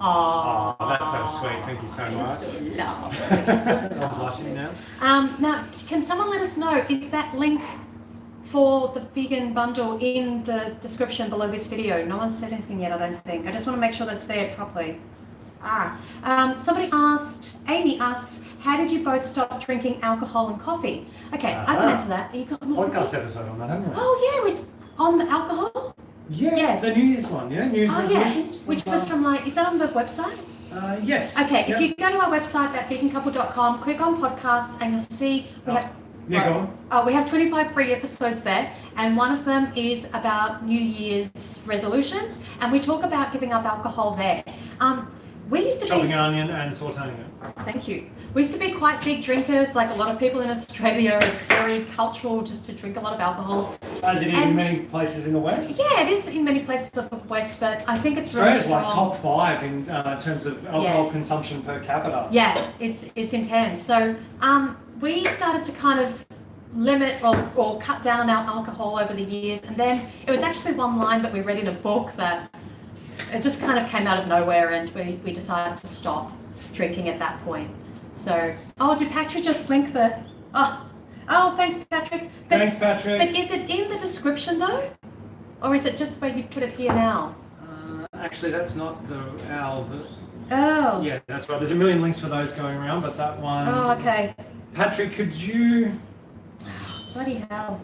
Oh, that's so sweet. Thank you so much. So lovely. I'm blushing now. Now, can someone let us know, is that link for the vegan bundle in the description below this video? No one said anything yet, I don't think. I just want to make sure that's there properly. Somebody asked, Amy asks, how did you both stop drinking alcohol and coffee? Okay, I can answer that. You got more podcast episode on that, haven't we? Oh yeah, we're on the alcohol? Yeah, yes. The New Year's one, yeah? New Year's resolutions? Yeah. Which was from is that on the website? Yes. Okay, if you go to our website, thatvegancouple.com, click on podcasts and you'll see we have... Yeah, go on. We have 25 free episodes there, and one of them is about New Year's resolutions, and we talk about giving up alcohol there. We used to chopping an onion and sauteing it. Thank you. We used to be quite big drinkers, like a lot of people in Australia. It's very cultural just to drink a lot of alcohol. As it is in many places in the West? Yeah, it is in many places of the West, but I think it's really strong. Australia's like top 5 in terms of alcohol consumption per capita. Yeah, it's intense. So we started to kind of limit or cut down on our alcohol over the years, and then it was actually one line that we read in a book that it just kind of came out of nowhere, and we decided to stop drinking at that point. So, did Patrick just link the... Oh, thanks, Patrick. Thanks, Patrick. But is it in the description, though? Or is it just where you've put it here now? Actually, that's not Oh. Yeah, that's right. There's a million links for those going around, but that one... Oh, okay. Patrick, could you... Bloody hell.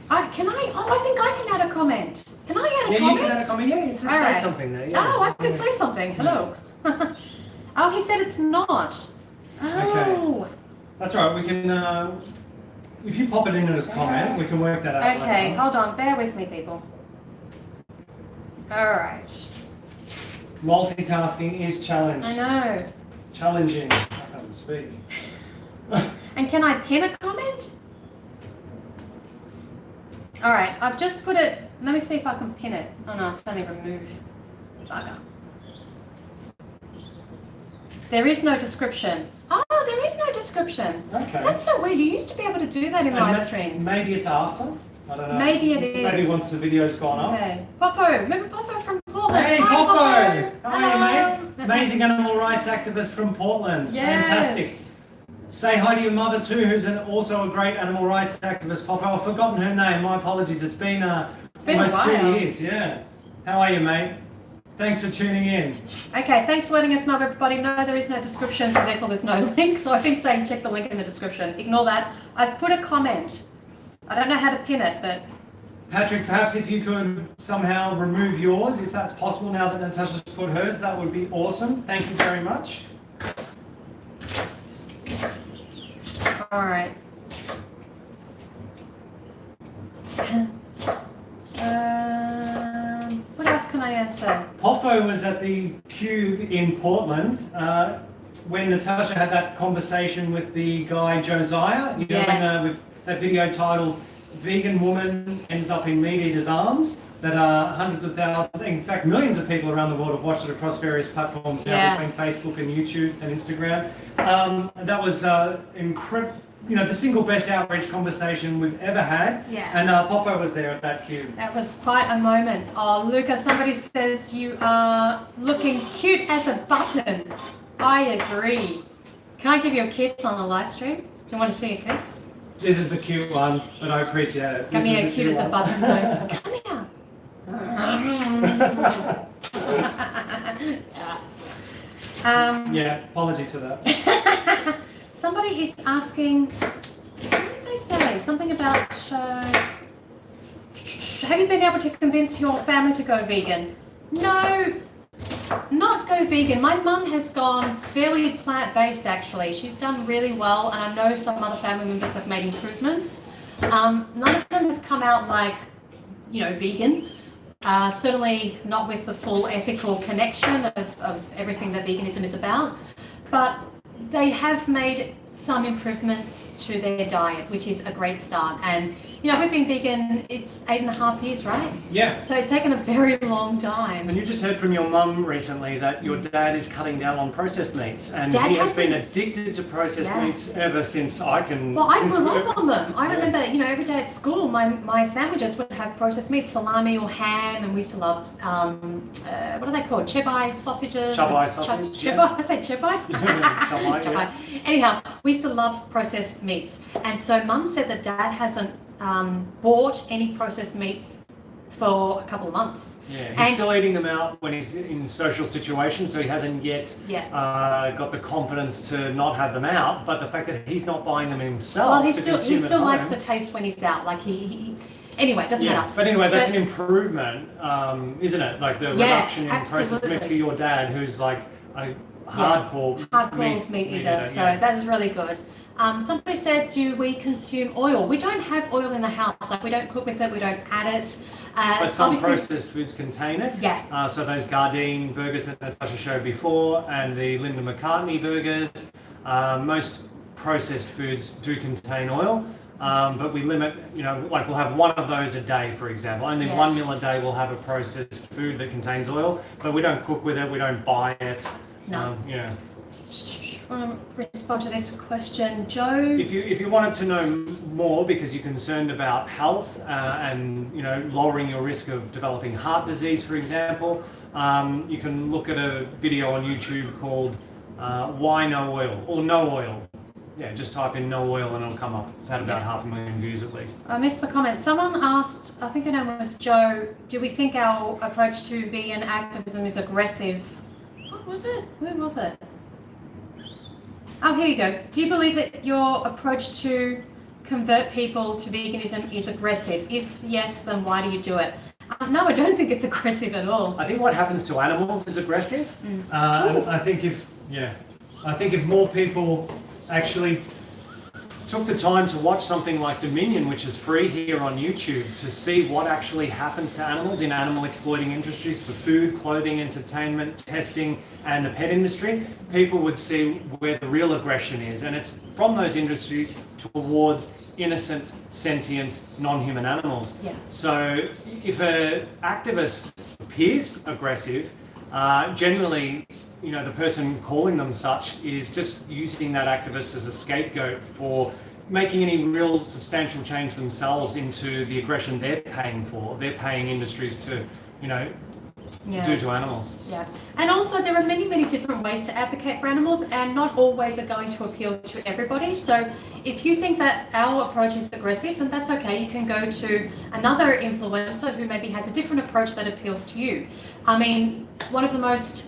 I think I can add a comment. Can I add a comment? Yeah, you can add a comment. Yeah, it says say something there. Yeah. Oh, I can say something. Hello. Oh, he said it's not. Oh. Okay. That's right. We can... if you pop it in as comment, we can work that out. Okay, hold on. Bear with me, people. All right. Multitasking is challenged. I know. Challenging. I can't speak. And can I pin a comment? All right, I've just put it. Let me see if I can pin it. Oh no, it's only remove. Bugger. There is no description. Oh, there is no description. Okay. That's so weird. You used to be able to do that in live streams. Maybe it's after. I don't know. Maybe it is. Maybe once the video's gone up. Okay. Poffo, remember Poffo from Portland? Hey, Hi, Poffo! How Hello. are you, mate? Amazing animal rights activist from Portland. Yes. Fantastic. Say hi to your mother too, who's also a great animal rights activist. Poffo, I've forgotten her name. My apologies. It's been almost 2 years. Yeah. How are you, mate? Thanks for tuning in. Okay, thanks for letting us know, everybody. No, there is no description, so therefore there's no link. So I've been saying check the link in the description. Ignore that. I've put a comment. I don't know how to pin it, but... Patrick, perhaps if you could somehow remove yours, if that's possible now that Natasha's put hers, that would be awesome. Thank you very much. All right. What else can I answer? Poffo was at the Cube in Portland when Natasha had that conversation with the guy Josiah, you know, with that video titled "Vegan Woman Ends Up in Meat Eater's Arms," that hundreds of thousands, in fact millions of people around the world have watched it across various platforms now, between Facebook and YouTube and Instagram. That was you know, the single best outreach conversation we've ever had. Yeah. And Poffo was there at that cue. That was quite a moment. Oh, Luca, somebody says you are looking cute as a button. I agree. Can I give you a kiss on the live stream? Do you want to see a kiss? This is the cute one, but I appreciate it. Give me a cute as a button. Come here. Yeah, apologies for that. Somebody is asking, what did they say? Something about, have you been able to convince your family to go vegan? No, not go vegan. My mum has gone fairly plant-based actually. She's done really well, and I know some other family members have made improvements. None of them have come out like, you know, vegan. Certainly not with the full ethical connection of everything that veganism is about, but they have made some improvements to their diet, which is a great start. And you know, we've been vegan, it's 8.5 years, right? Yeah. So it's taken a very long time. And you just heard from your mum recently that your dad is cutting down on processed meats, and Dad he has been addicted to processed meats ever since I can. Well, I grew up on them. I remember, you know, every day at school, my sandwiches would have processed meats, salami or ham, and we used to love, what are they called? Chebai sausages. Chebai sausage. I say chebai? Chebai, Chebai. Anyhow, we used to love processed meats. And so Mum said that Dad hasn't bought any processed meats for a couple of months. Yeah, he's still eating them out when he's in social situations, so he hasn't yet got the confidence to not have them out. But the fact that he's not buying them himself, well, he still likes the taste when he's out. Like anyway, it doesn't matter. But anyway, that's an improvement, isn't it? Like the reduction in processed meats for your dad, who's like a hardcore meat eater. So that is really good. Somebody said, do we consume oil? We don't have oil in the house. Like, we don't cook with it, we don't add it. But some processed foods contain it. Yeah. So those Gardein burgers that Natasha showed before, and the Linda McCartney burgers, most processed foods do contain oil. But we limit, you know, like we'll have one of those a day, for example. Only 1 meal a day will have a processed food that contains oil, but we don't cook with it, we don't buy it. No. Yeah. Respond to this question, Joe. If you wanted to know more because you're concerned about health and you know, lowering your risk of developing heart disease, for example, you can look at a video on YouTube called "Why No Oil" or "No Oil." Yeah, just type in "no oil" and it'll come up. It's had about 500,000 views at least. I missed the comment. Someone asked, I think her name was Joe, do we think our approach to vegan activism is aggressive? What was it? Where was it? Oh, here you go. Do you believe that your approach to convert people to veganism is aggressive? If yes, then why do you do it? No, I don't think it's aggressive at all. I think what happens to animals is aggressive. I think if more people actually took the time to watch something like Dominion, which is free here on YouTube, to see what actually happens to animals in animal exploiting industries for food, clothing, entertainment, testing, and the pet industry, people would see where the real aggression is. And it's from those industries towards innocent, sentient, non-human animals. Yeah. So if an activist appears aggressive, generally, you know, the person calling them such is just using that activist as a scapegoat for making any real substantial change themselves into the aggression they're paying for. They're paying industries to, you know, do to animals. Yeah. And also there are many, many different ways to advocate for animals, and not all ways are going to appeal to everybody. So if you think that our approach is aggressive, then that's okay. You can go to another influencer who maybe has a different approach that appeals to you. I mean, one of the most,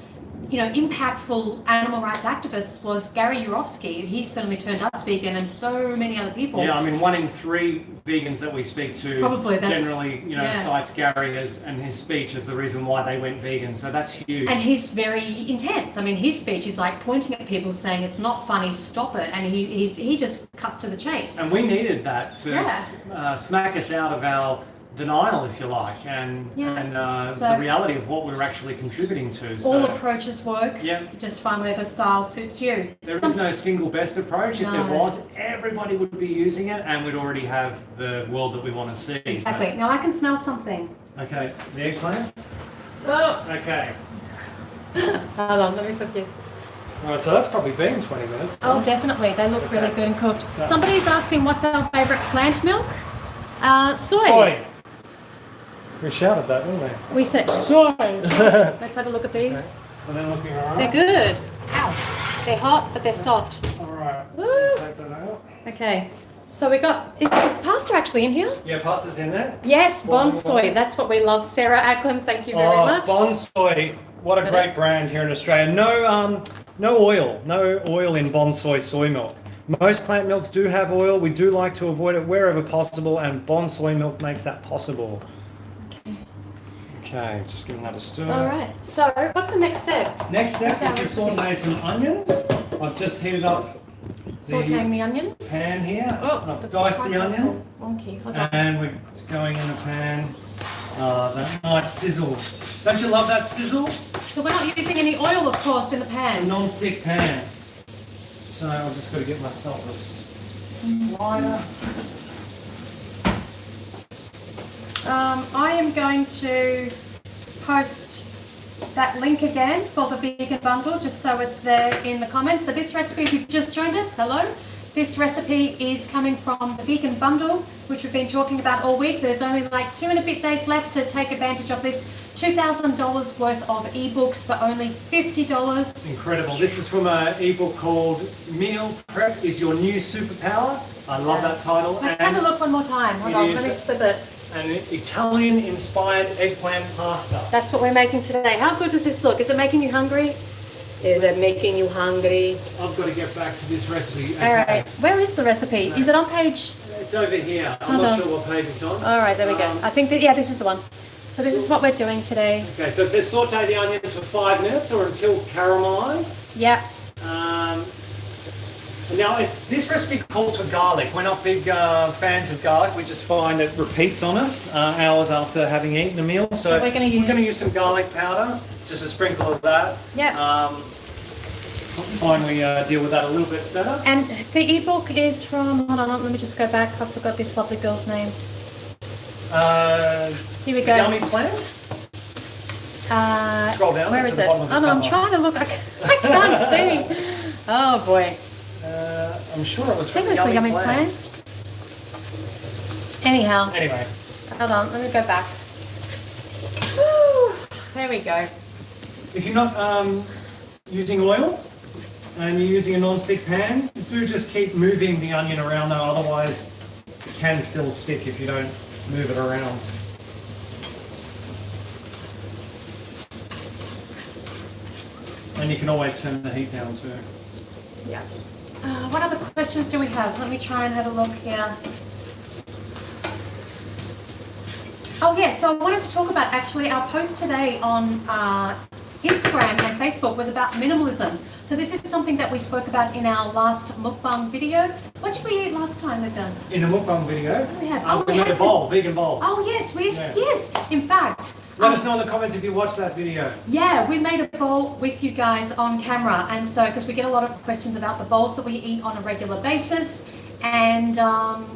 you know, impactful animal rights activists was Gary Yourofsky. He certainly turned us vegan, and so many other people. Yeah, I mean, 1 in 3 vegans that we speak to generally, you know, cites Gary and his speech as the reason why they went vegan. So that's huge. And he's very intense. I mean, his speech is like pointing at people saying it's not funny, stop it, and he just cuts to the chase. And we needed that to smack us out of our denial, if you like, and the reality of what we're actually contributing to. So, all approaches work. Yeah. Just find whatever style suits you. There is no single best approach. If there was, everybody would be using it, and we'd already have the world that we want to see. Exactly. So. Now I can smell something. Okay, the eggplant? Oh. Okay. Hold on, let me flip you. Alright, so that's probably been 20 minutes. Oh, definitely. They look really good and cooked. So, somebody's asking what's our favourite plant milk? Soy. We shouted that, didn't we? We said soy. Let's have a look at these. Okay. So they're looking alright? They're good. Ow. They're hot, but they're soft. Alright. Take that out. Okay. So we got, is the pasta actually in here? Yeah, pasta's in there. Yes, Bonsoy. That's what we love. Sarah Ackland, thank you very much. Bonsoy. What a great brand here in Australia. No oil in Bonsoy soy milk. Most plant milks do have oil. We do like to avoid it wherever possible, and Bonsoy milk makes that possible. Okay, just giving that a stir. All right. So, what's the next step? Next step is to saute some onions. I've just heated up sauteing the onion pan here. Oh, I've diced the onion. Wonky. Hold on. And it's going in the pan. That nice sizzle. Don't you love that sizzle? So we're not using any oil, of course, in the pan. It's a non-stick pan. So I've just got to get myself a slider. I am going to post that link again for the vegan bundle, just so it's there in the comments. So this recipe, if you've just joined us, hello. This recipe is coming from the vegan bundle, which we've been talking about all week. There's only like 2 and a bit days left to take advantage of this $2,000 worth of ebooks for only $50. It's incredible. This is from an ebook called Meal Prep is Your New Superpower. I love that title. Let's have a look one more time. Hold on, let me split it. An Italian-inspired eggplant pasta. That's what we're making today. How good does this look? Is it making you hungry? Is it making you hungry? I've got to get back to this recipe. Okay. All right. Where is the recipe? Is it on page? It's over here. I'm not sure what page it's on. All right, there we go. I think that, yeah, this is the one. So this is what we're doing today. Okay, so it says saute the onions for 5 minutes or until caramelized. Yeah. Now, this recipe calls for garlic. We're not big fans of garlic. We just find it repeats on us hours after having eaten a meal. So we're going to use some garlic powder, just a sprinkle of that. Yeah. Find we deal with that a little bit better. And the ebook is from, hold on, let me just go back. I forgot this lovely girl's name. Here we go. Yummy Plant? Scroll down. Where is it? Oh, no, I'm trying to look. I can't see. Oh, boy. I'm sure it was from the Yummy Plant. Anyhow. Anyway. Hold on, let me go back. Woo, there we go. If you're not using oil and you're using a non-stick pan, do just keep moving the onion around though, otherwise it can still stick if you don't move it around. And you can always turn the heat down too. Yeah. What other questions do we have? Let me try and have a look here. Oh yeah, so I wanted to talk about actually our post today on Instagram and Facebook was about minimalism. So this is something that we spoke about in our last mukbang video. What did we eat last time we've done? In a mukbang video? We made a bowl, vegan bowl. Oh yes, yes. In fact, let us know in the comments if you watched that video. Yeah, we made a bowl with you guys on camera, and so because we get a lot of questions about the bowls that we eat on a regular basis, and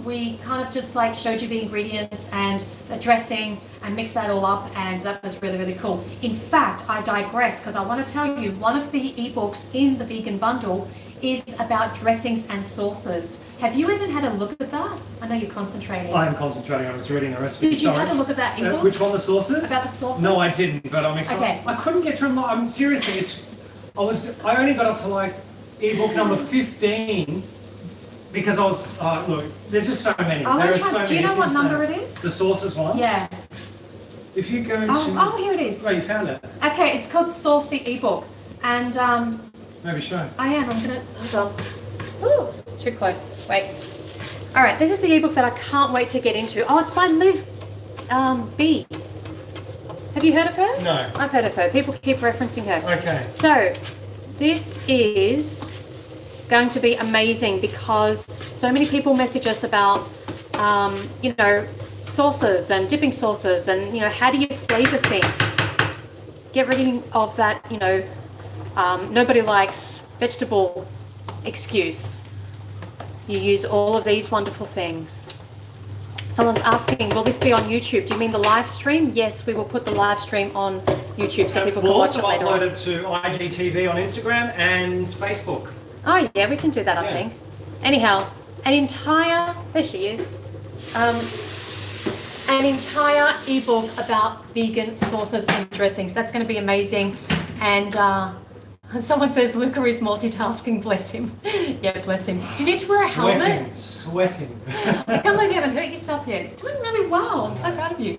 we kind of just like showed you the ingredients and the dressing and mixed that all up, and that was really, really cool. In fact, I digress because I want to tell you one of the ebooks in the vegan bundle is about dressings and sauces. Have you even had a look at that? I know you're concentrating. I am concentrating. I was reading the recipe. Did you have a look at that ebook? Which one, the sauces? About the sauces? No, I didn't, but I'm excited. Okay. I couldn't get through my, seriously, I only got up to like ebook number 15 because I was, look, there's just so many. Do you know what number it is? The sauces one? Yeah. If you go to... Oh, here it is. Oh, you found it? Okay, it's called Saucy ebook. And maybe show. I am. I'm gonna hold on. Ooh, it's too close. Wait. All right, this is the ebook that I can't wait to get into. Oh, it's by Liv B. Have you heard of her? No. I've heard of her. People keep referencing her. Okay. So this is going to be amazing because so many people message us about, sauces and dipping sauces, and how do you flavor things? Get rid of that, nobody likes vegetable excuse. You use all of these wonderful things. Someone's asking, will this be on YouTube? Do you mean the live stream? Yes, we will put the live stream on YouTube so people can watch it later on. We'll also upload it to IGTV on Instagram and Facebook. Oh yeah, we can do that, I think. Anyhow, there she is. An entire ebook about vegan sauces and dressings. That's going to be amazing. And someone says Luca is multitasking, bless him. Yeah, bless him. Do you need to wear a helmet? Sweating. I can't believe you haven't hurt yourself yet. It's doing really well. I'm so proud of you.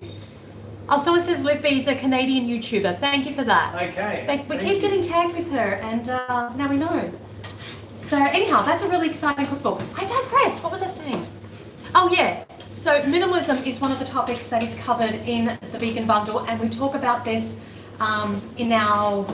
Oh, someone says Liv B is a Canadian YouTuber. Thank you for that. Okay. We keep getting tagged with her, and now we know. So anyhow, that's a really exciting cookbook. I digress. What was I saying? Oh yeah. So minimalism is one of the topics that is covered in the Vegan Bundle, and we talk about this in our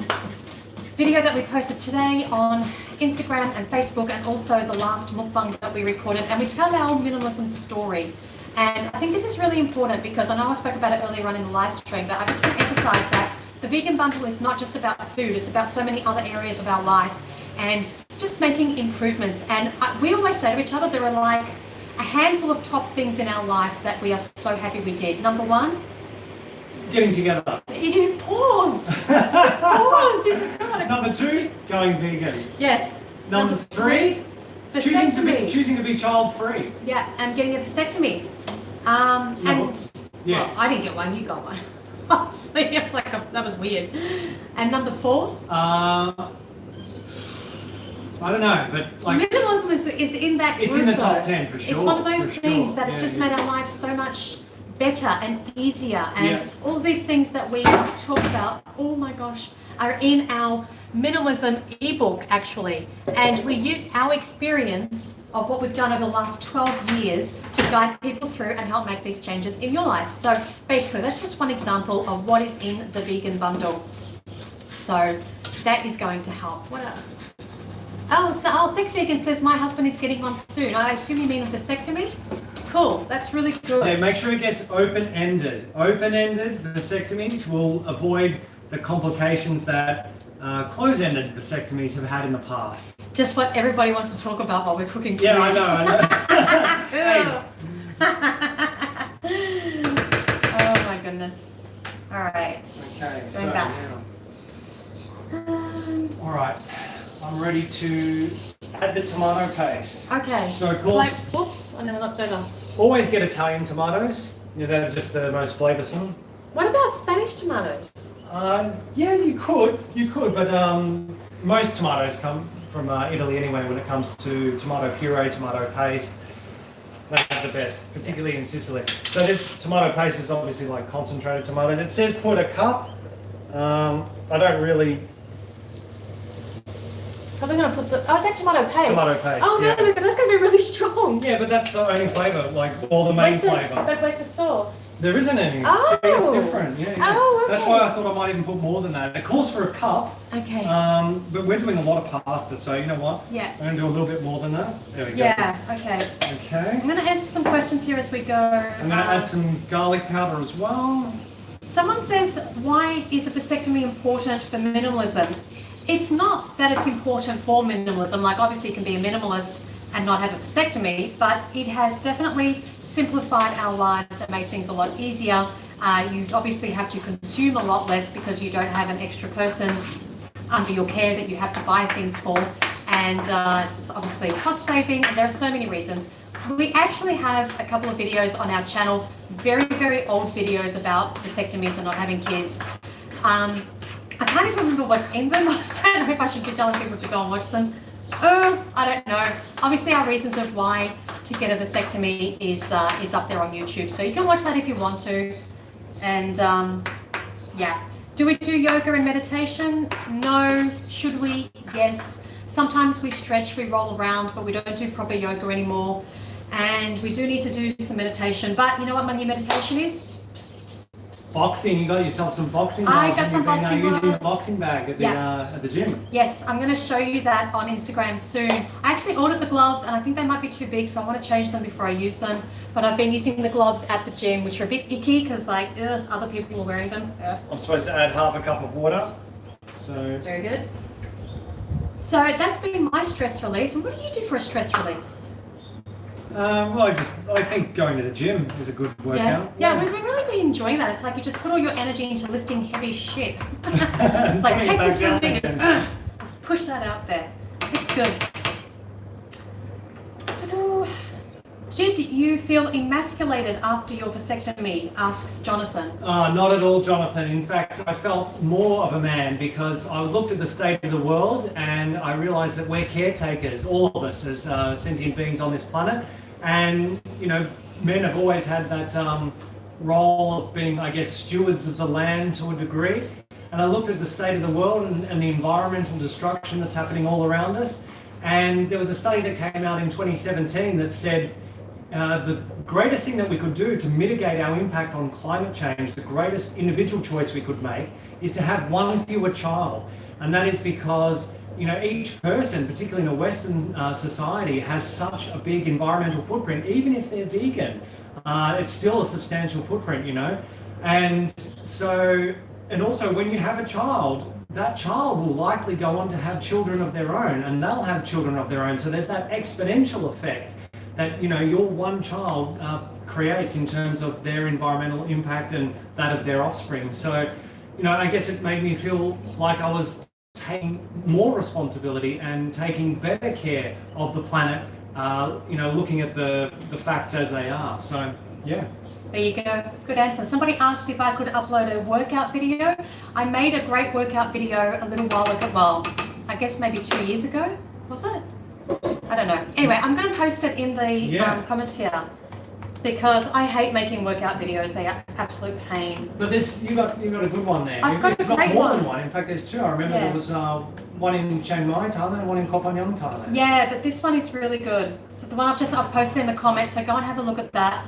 video that we posted today on Instagram and Facebook, and also the last mukbang that we recorded, and we tell our minimalism story. And I think this is really important because I know I spoke about it earlier on in the live stream, but I just want to emphasize that the Vegan Bundle is not just about food, it's about so many other areas of our life and just making improvements. And we always say to each other, there are like a handful of top things in our life that we are so happy we did. Number one, getting together. You paused. Paused. You forgot. Number two, going vegan. Yes. Number three, vasectomy. choosing to be child-free. Yeah, and getting a vasectomy. Well, I didn't get one. You got one. Honestly, I was like, that was weird. And number four. I don't know, but like minimalism is in that group. It's in the top 10 for sure. It's one of those things that has just made our lives so much better and easier, and all of these things that we talk about, oh my gosh, are in our minimalism ebook actually, and we use our experience of what we've done over the last 12 years to guide people through and help make these changes in your life. So basically that's just one example of what is in the Vegan Bundle. So that is going to help. Thick Vegan says my husband is getting one soon. I assume you mean a vasectomy? Cool, that's really good. Yeah, make sure it gets open-ended. Open-ended vasectomies will avoid the complications that close-ended vasectomies have had in the past. Just what everybody wants to talk about while we're cooking food. Yeah, I know. Oh my goodness. All right. Okay, Going back. All right. I'm ready to add the tomato paste. Okay. So of course, whoops, I never left over. Always get Italian tomatoes. Yeah, they're just the most flavoursome. What about Spanish tomatoes? Yeah, you could, but most tomatoes come from Italy anyway. When it comes to tomato puree, tomato paste, they have the best, particularly in Sicily. So this tomato paste is obviously like concentrated tomatoes. It says put a cup. I don't really. Probably going to put is that tomato paste? Tomato paste. Oh no, yeah. that's going to be really strong. Yeah, but that's the only flavour, or the main flavour. But where's the sauce? There isn't any. Oh. See, it's different. Yeah. Oh, okay. That's why I thought I might even put more than that. It calls for a cup. Okay. But we're doing a lot of pasta, so you know what? Yeah. I'm going to do a little bit more than that. There we go. Yeah. Okay. Okay. I'm going to answer some questions here as we go. I'm going to add some garlic powder as well. Someone says, why is a vasectomy important for minimalism? It's not that it's important for minimalism, like obviously you can be a minimalist and not have a vasectomy, but it has definitely simplified our lives and made things a lot easier. You obviously have to consume a lot less because you don't have an extra person under your care that you have to buy things for, and it's obviously cost saving, and there are so many reasons. We actually have a couple of videos on our channel, very, very old videos about vasectomies and not having kids. I can't even remember what's in them. I don't know if I should be telling people to go and watch them. Oh, I don't know. Obviously, our reasons of why to get a vasectomy is up there on YouTube, so you can watch that if you want to. And yeah, do we do yoga and meditation? No. Should we? Yes. Sometimes we stretch, we roll around, but we don't do proper yoga anymore. And we do need to do some meditation. But you know what my new meditation is? boxing. You got yourself some boxing I gloves. got some boxing using the gloves. boxing bag at the gym. Yes, I'm going to show you that on Instagram soon. I actually ordered the gloves and I think they might be too big, so I want to change them before I use them. But I've been using the gloves at the gym, which are a bit icky because other people are wearing them. I'm supposed to add half a cup of water. So very good. So that's been my stress release. What do you do for a stress release? Well, I think going to the gym is a good workout. Yeah, we've really been enjoying that. It's like you just put all your energy into lifting heavy shit. It's like, take this from me and just push that out there. It's good. Did you feel emasculated after your vasectomy? Asks Jonathan. Not at all, Jonathan. In fact, I felt more of a man because I looked at the state of the world and I realized that we're caretakers, all of us as sentient beings on this planet. And, you know, men have always had that role of being, I guess, stewards of the land to a degree. And I looked at the state of the world and the environmental destruction that's happening all around us. And there was a study that came out in 2017 that said the greatest thing that we could do to mitigate our impact on climate change, the greatest individual choice we could make, is to have one fewer child. And that is because, you know, each person, particularly in a Western society, has such a big environmental footprint. Even if they're vegan, it's still a substantial footprint, you know. And so, and also when you have a child, that child will likely go on to have children of their own, and they'll have children of their own. So there's that exponential effect that, you know, your one child creates in terms of their environmental impact and that of their offspring. So, you know, I guess it made me feel like I was taking more responsibility and taking better care of the planet, you know, looking at the facts as they are. So, yeah. There you go. Good answer. Somebody asked if I could upload a workout video. I made a great workout video a little while ago. Well, I guess maybe 2 years ago. Was it? I don't know. Anyway, I'm going to post it in the comments here because I hate making workout videos. They are absolute pain. But this, you got a good one there. I've got a great more one. than one. In fact, there's two. I remember there was one in Chiang Mai, Thailand, and one in Koh Phangan, Thailand. Yeah, but this one is really good. So the one I've posted in the comments. So go and have a look at that.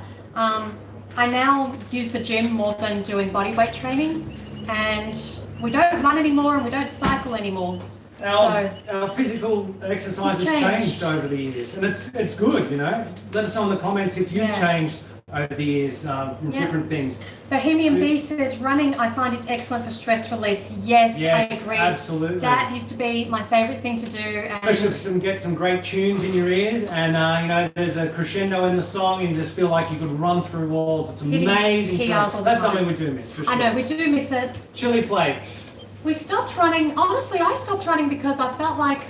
I now use the gym more than doing body weight training, and we don't run anymore and we don't cycle anymore. Our physical exercise has changed over the years, and it's good, you know. Let us know in the comments if you've changed over the years from different things. Bohemian Bee says, running I find is excellent for stress release. Yes, I agree. Absolutely. That used to be my favourite thing to do. Especially if you get some great tunes in your ears and, you know, there's a crescendo in the song and you just feel like you could run through walls. It's amazing. That's something we do miss, for sure. I know, we do miss it. Chili flakes. We stopped running. Honestly, I stopped running because I felt like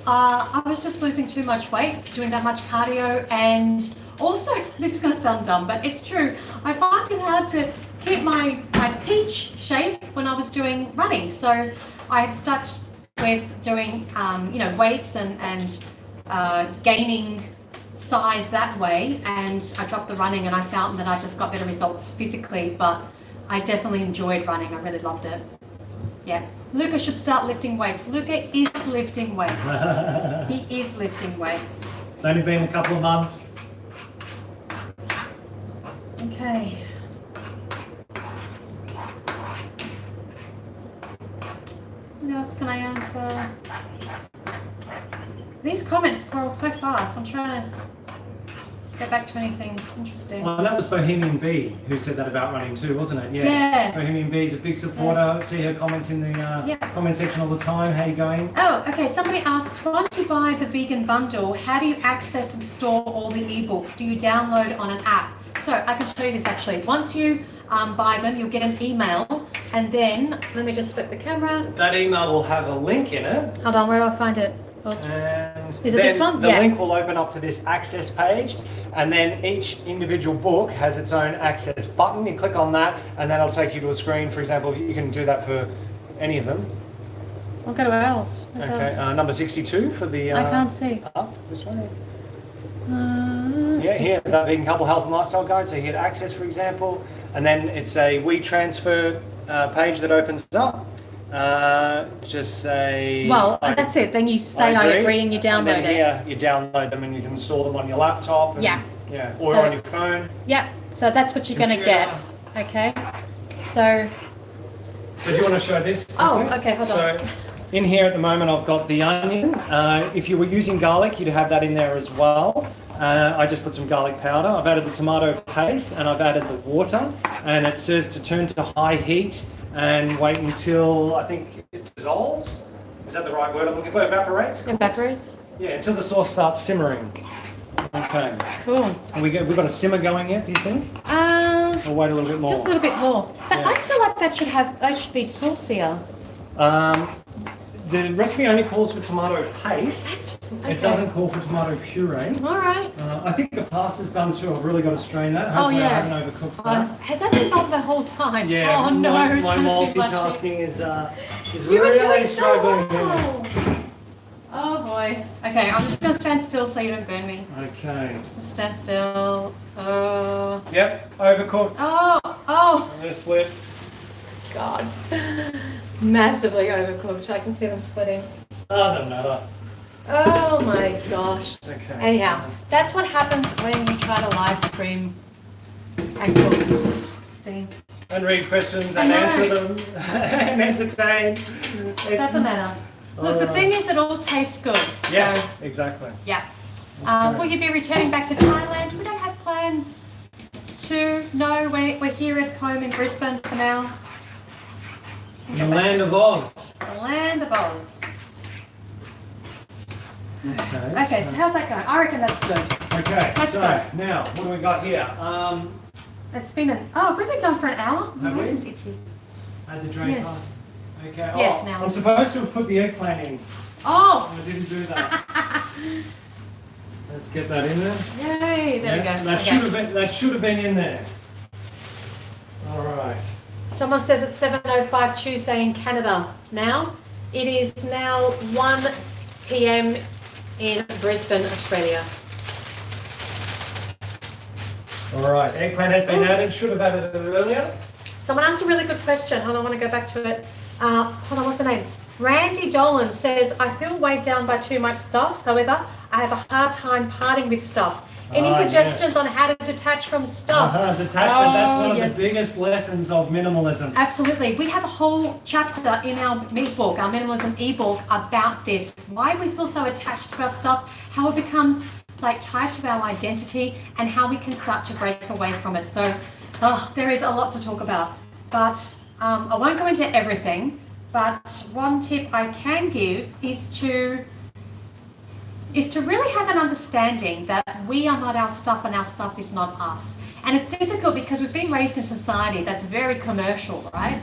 I was just losing too much weight, doing that much cardio, and also, this is going to sound dumb, but it's true, I find it hard to keep my peach shape when I was doing running. So I've stuck with doing, you know, weights and gaining size that way, and I dropped the running and I found that I just got better results physically, but I definitely enjoyed running. I really loved it. Yeah, Luca should start lifting weights. Luca is lifting weights. He is lifting weights. It's only been a couple of months. Okay. What else can I answer? These comments scroll so fast. I'm trying to get back to anything interesting. Well, that was Bohemian Bee who said that about running too, wasn't it? Yeah. Bohemian Bee is a big supporter. I see her comments in the comment section all the time. How you going? Oh, okay. Somebody asks, once you buy the vegan bundle, how do you access and store all the ebooks? Do you download on an app? So I can show you this actually. Once you buy them, you'll get an email, and then let me just flip the camera. That email will have a link in it. Hold on, where do I find it? Oops. And is it this one? The link will open up to this access page, and then each individual book has its own access button. You click on that, and that'll take you to a screen. For example, you can do that for any of them. I'll go to where else? Okay, number 62 for the... I can't see. Up, this one. Here, that Vegan Couple Health and Lifestyle Guide. So you hit access, for example, and then it's a WeTransfer page that opens up. Just say... Well, that's it. Then you say I agree and you download it. Yeah, you download them and you can store them on your laptop. And, or on your phone. Yeah, so that's what you're going to get. Okay. So do you want to show this? Oh, okay, hold on. So in here at the moment I've got the onion. If you were using garlic, you'd have that in there as well. I just put some garlic powder. I've added the tomato paste and I've added the water. And it says to turn to high heat and wait until I think it dissolves. Is that the right word I'm looking for? Evaporates? Evaporates? Yeah, until the sauce starts simmering. Okay. Cool. And we've got a simmer going yet, do you think? Or wait a little bit more? Just a little bit more. But Yeah. I feel like that should be saucier. The recipe only calls for tomato paste. Okay. It doesn't call for tomato puree. All right. I think the pasta's done too. I've really got to strain that. Hopefully I haven't overcooked that. Has that been on the whole time? Yeah, Oh no, my it's gonna be multitasking is You were really doing so struggling. well. Oh boy. Okay, I'm just gonna stand still so you don't burn me. Okay. Just stand still. Oh. Yep, overcooked. Oh. This split. God. Massively overcooked. I can see them splitting. Doesn't matter. Oh my gosh. Okay. Anyhow, that's what happens when you try to live stream and cook. Steam. And read questions and answer them and entertain. Doesn't matter. Look, the thing is, it all tastes good. Yeah, So, exactly. yeah. Okay. Will you be returning back to Thailand? We don't have plans to. No, we're here at home in Brisbane for now. The land of Oz. The land of Oz. Okay, So how's that going? I reckon that's good. Okay, Let's so go. now, what do we got here? It's been we've been going for an hour. Have My we? nose is itchy. Add the drain Yes. on. Okay. Yeah, it's now. I'm supposed to have put the eggplant in. Oh! I didn't do that. Let's get that in there. Yay! There we go. That should have been in there. All right. Someone says it's 7:05 Tuesday in Canada now. It is now 1 p.m. in Brisbane, Australia. All right. Eggplant has been added. Should have added it earlier. Someone asked a really good question. Hold on, I want to go back to it. Hold on, what's her name? Randy Dolan says, I feel weighed down by too much stuff. However, I have a hard time parting with stuff. Any suggestions on how to detach from stuff? Detachment, that's one of the biggest lessons of minimalism. Absolutely. We have a whole chapter in our ebook, our minimalism ebook, about this. Why we feel so attached to our stuff, how it becomes like tied to our identity, and how we can start to break away from it. So there is a lot to talk about. But I won't go into everything. But one tip I can give is to really have an understanding that we are not our stuff and our stuff is not us. And it's difficult because we've been raised in society that's very commercial, right?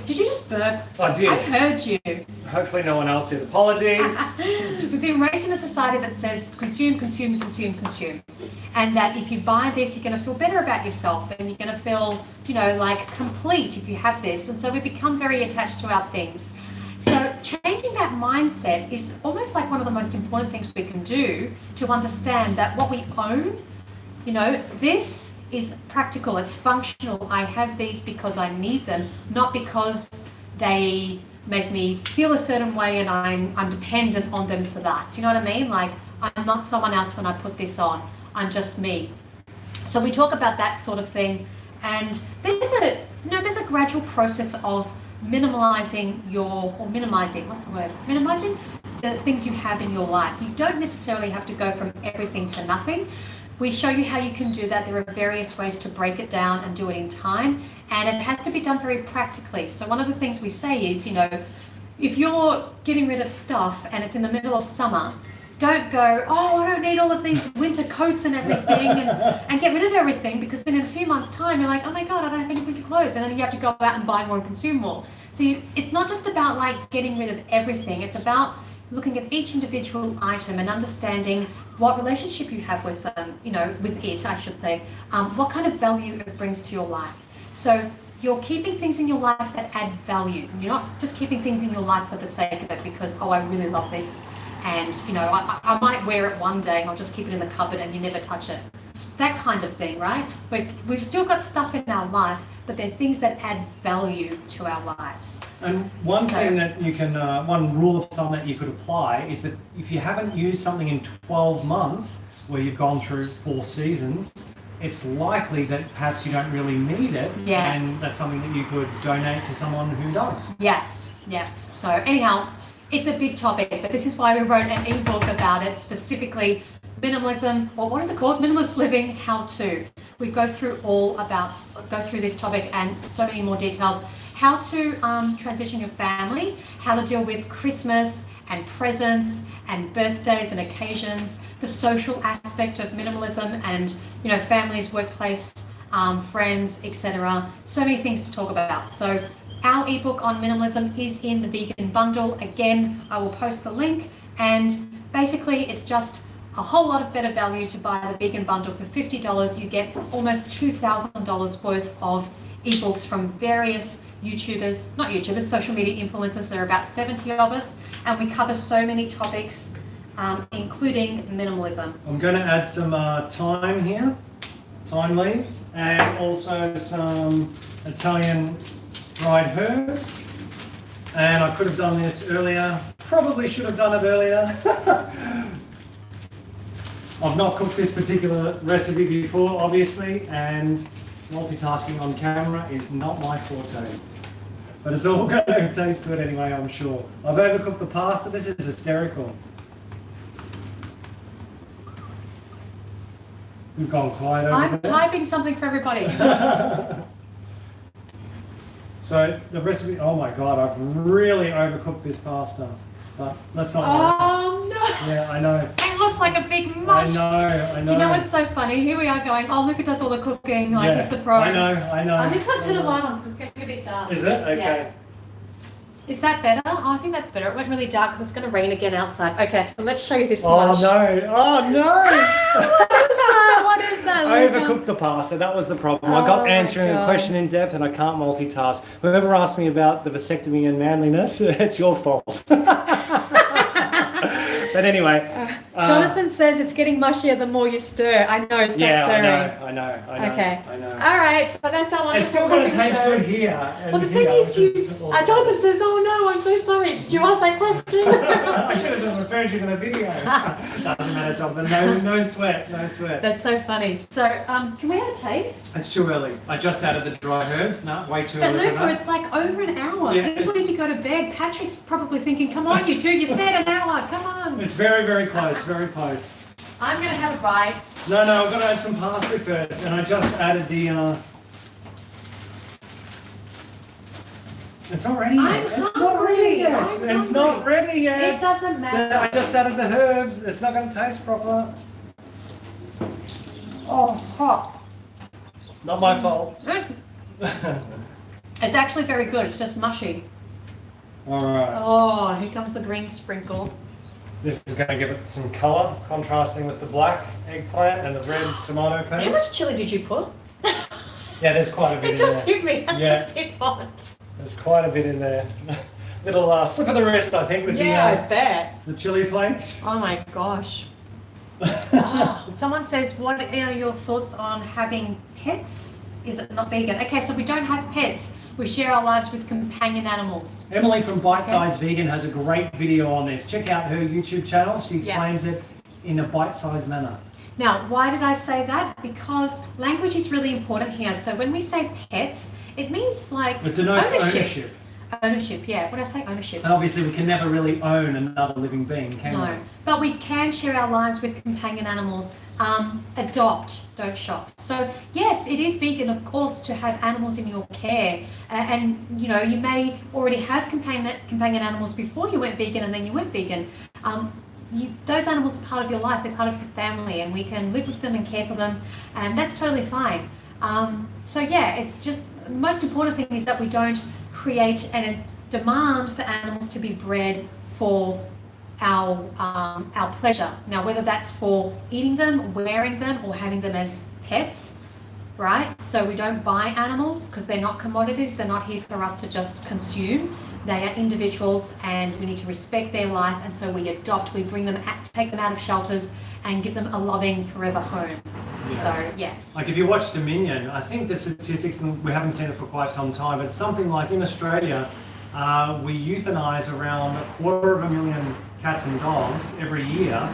Did you just burp? I did. I heard you. Hopefully no one else did. Apologies. We've been raised in a society that says consume, consume, consume, consume. And that if you buy this, you're going to feel better about yourself and you're going to feel, like complete if you have this. And so we become very attached to our things. So changing that mindset is almost like one of the most important things we can do to understand that what we own, this is practical, it's functional. I have these because I need them, not because they make me feel a certain way and I'm dependent on them for that. Do you know what I mean? Like, I'm not someone else when I put this on. I'm just me. So we talk about that sort of thing, and there's a gradual process of minimizing the things you have in your life. You don't necessarily have to go from everything to nothing. We show you how you can do that. There are various ways to break it down and do it in time, and it has to be done very practically. So one of the things we say is, if you're getting rid of stuff and it's in the middle of summer, don't go, I don't need all of these winter coats and everything and get rid of everything, because then in a few months' time you're like, oh my God, I don't have any winter clothes, and then you have to go out and buy more and consume more. So it's not just about like getting rid of everything, it's about looking at each individual item and understanding what relationship you have with them, with it, I should say, what kind of value it brings to your life. So you're keeping things in your life that add value. You're not just keeping things in your life for the sake of it because, I really love this. And, I might wear it one day and I'll just keep it in the cupboard and you never touch it. That kind of thing, right? We've still got stuff in our life, but they're things that add value to our lives. And one thing that you can, one rule of thumb that you could apply is that if you haven't used something in 12 months, where you've gone through 4 seasons, it's likely that perhaps you don't really need it, and that's something that you could donate to someone who does. Yeah. So anyhow, it's a big topic, but this is why we wrote an ebook about it, specifically minimalism, or what is it called? Minimalist living, how to. We go through this topic and so many more details. How to transition your family, how to deal with Christmas and presents and birthdays and occasions, the social aspect of minimalism and, you know, families, workplace, friends, etc. So many things to talk about. So our ebook on minimalism is in the vegan bundle. Again, I will post the link, and basically it's just a whole lot of better value to buy the vegan bundle for $50. You get almost $2,000 worth of ebooks from various social media influencers. There are about 70 of us, and we cover so many topics, including minimalism. I'm going to add some thyme leaves, and also some Italian dried herbs. And I could have done this earlier, probably should have done it earlier. I've not cooked this particular recipe before, obviously, and multitasking on camera is not my forte. But it's all going to taste good anyway, I'm sure. I've overcooked the pasta. This is hysterical. We've gone quiet over I'm there. typing something for everybody. So the recipe, oh my God, I've really overcooked this pasta. But let's not Oh no! Yeah, I know. It looks like a big mush. I know. Do you know what's so funny? Here we are going, oh, Luca does all the cooking, like he's the pro. I know. Next time turn the light on because it's getting a bit dark. Is it? Okay. Yeah. Is that better? Oh, I think that's better. It went really dark because it's going to rain again outside. Okay, so let's show you this mush. Oh no! What is that? I overcooked the pasta, that was the problem. I got answering a question in depth and I can't multitask. Whoever asked me about the vasectomy and manliness, it's your fault. But anyway. Jonathan says it's getting mushier the more you stir. I know, stop stirring. I know. Okay. I know. All right, so that's our wonderful It's still going to taste show. good here. Well, the thing is, Jonathan says, oh no, I'm so sorry. Did you ask that question? I should have just referred you to the video. Doesn't matter, Jonathan. No sweat. That's so funny. So, can we have a taste? It's too early. I just added the dried herbs. No, way too But early. Luca, it's like over an hour. Yeah. People need to go to bed. Patrick's probably thinking, come on, you two, you said an hour, come on. It's very, very close, very close. I'm going to have a bite. No, I've got to add some parsley first, and I just added the, It's not ready yet. It's not ready yet. It doesn't matter. I just added the herbs. It's not going to taste proper. Oh, hot. Not my fault. It's actually very good. It's just mushy. All right. Oh, here comes the green sprinkle. This is going to give it some colour, contrasting with the black eggplant and the red tomato paste. How much chili did you put? Yeah, there's quite a bit in there. It just hit me. That's a bit hot. There's quite a bit in there. Little slip of the wrist, I think, with I bet. the chili flakes. Oh my gosh. Someone says, what are your thoughts on having pets? Is it not vegan? Okay, so we don't have pets. We share our lives with companion animals. Emily from Bite Size Vegan has a great video on this. Check out her YouTube channel. She explains it in a bite-sized manner. Now, why did I say that? Because language is really important here. So when we say pets, it means like it denotes ownership. Ownership, yeah. When I say ownership. And obviously we can never really own another living being, can we? No, but we can share our lives with companion animals. Adopt, don't shop. So yes, it is vegan, of course, to have animals in your care. And you know, you may already have companion animals before you went vegan and then you went vegan. Those animals are part of your life, they're part of your family, and we can live with them and care for them, and that's totally fine. So yeah, it's just the most important thing is that we don't create a demand for animals to be bred for our pleasure. Now, whether that's for eating them, wearing them, or having them as pets, right? So we don't buy animals because they're not commodities. They're not here for us to just consume. They are individuals, and we need to respect their life. And so we adopt, we bring them, take them out of shelters, and give them a loving forever home. Yeah. So yeah. Like if you watch Dominion, I think the statistics, and we haven't seen it for quite some time, but something like in Australia, we euthanize around 250,000 cats and dogs every year,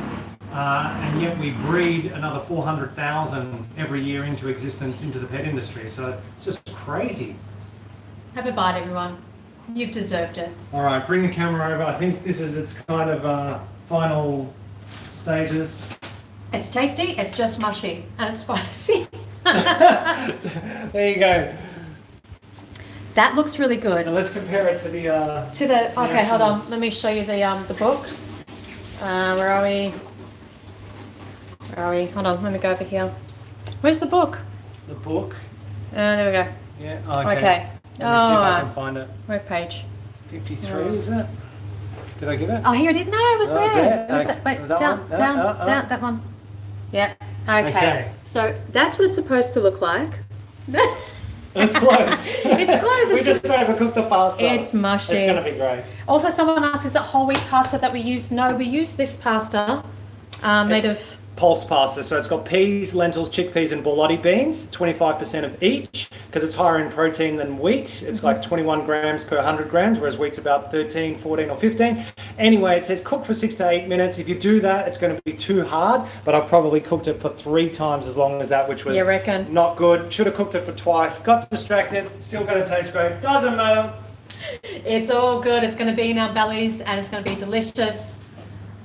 and yet we breed another 400,000 every year into existence into the pet industry. So it's just crazy. Have a bite, everyone. You've deserved it. All right, bring the camera over. I think this is its kind of final stages. It's tasty, it's just mushy, and it's spicy. There you go. That looks really good. Now let's compare it to the... Okay, hold on. Let me show you the book. Where are we? Where are we? Hold on, let me go over here. Where's the book? The book? There we go. Yeah, okay. Okay. Let me see if I can find it. Web page. 53, is it? Did I get it? Oh, here it is. No, it was there. It was there. Wait, that down, one? down, that one. Yeah. Okay. So that's what it's supposed to look like. It's close. It's close. We just overcooked the pasta. It's mushy. It's going to be great. Also, someone asked, is it whole wheat pasta that we use? No, we use this pasta made of... Pulse pasta. So it's got peas, lentils, chickpeas and borlotti beans, 25% of each, because it's higher in protein than wheat. It's like 21 grams per 100 grams, whereas wheat's about 13, 14 or 15. Anyway, it says cook for 6 to 8 minutes. If you do that, it's going to be too hard, but I've probably cooked it for 3 times as long as that, which was not good. Should have cooked it for twice. Got distracted. Still going to taste great. Doesn't matter. It's all good. It's going to be in our bellies and it's going to be delicious.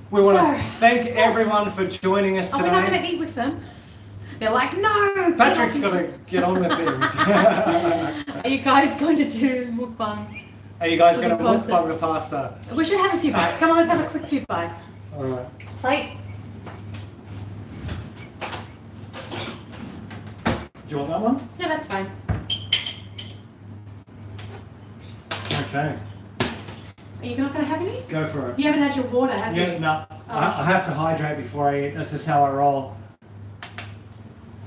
We want to thank everyone for joining us today. We're not going to eat with them. They're like, no! Patrick's got to get on with things. Are you guys going to do mukbang? Are you guys going to mukbang the pasta? We should have a few bites. Come on, let's have a quick few bites. All right. Plate. Do you want that one? Yeah, that's fine. Okay. Are you not going to have any? Go for it. You haven't had your water, have you? Yeah, no. I have to hydrate before I eat. That's just how I roll.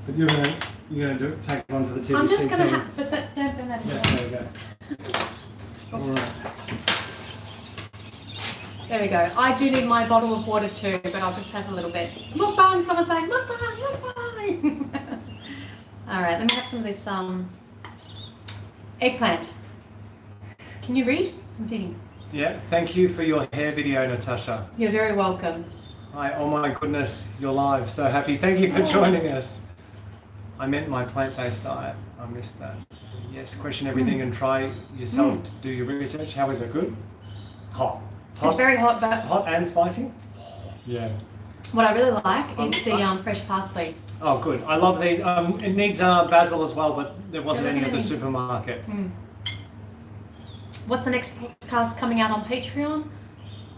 But you're gonna take one for the TBC I'm just going to team. have, but don't burn that. Yeah, there you go. All right. There we go. I do need my bottle of water too, but I'll just have a little bit. Mukbang, someone's saying mukbang, mukbang. All right, let me have some of this eggplant. Can you read? I'm reading. Yeah, thank you for your hair video, Natasha. You're very welcome. Oh my goodness, you're live. So happy. Thank you for joining us. I meant my plant-based diet. I missed that. Yes, question everything and try yourself to do your research. How is it? Good? Hot. It's very hot, but... Hot and spicy? Yeah. What I really like is the fresh parsley. Oh, good. I love these. It needs basil as well, but there wasn't any at the supermarket. What's the next podcast coming out on Patreon?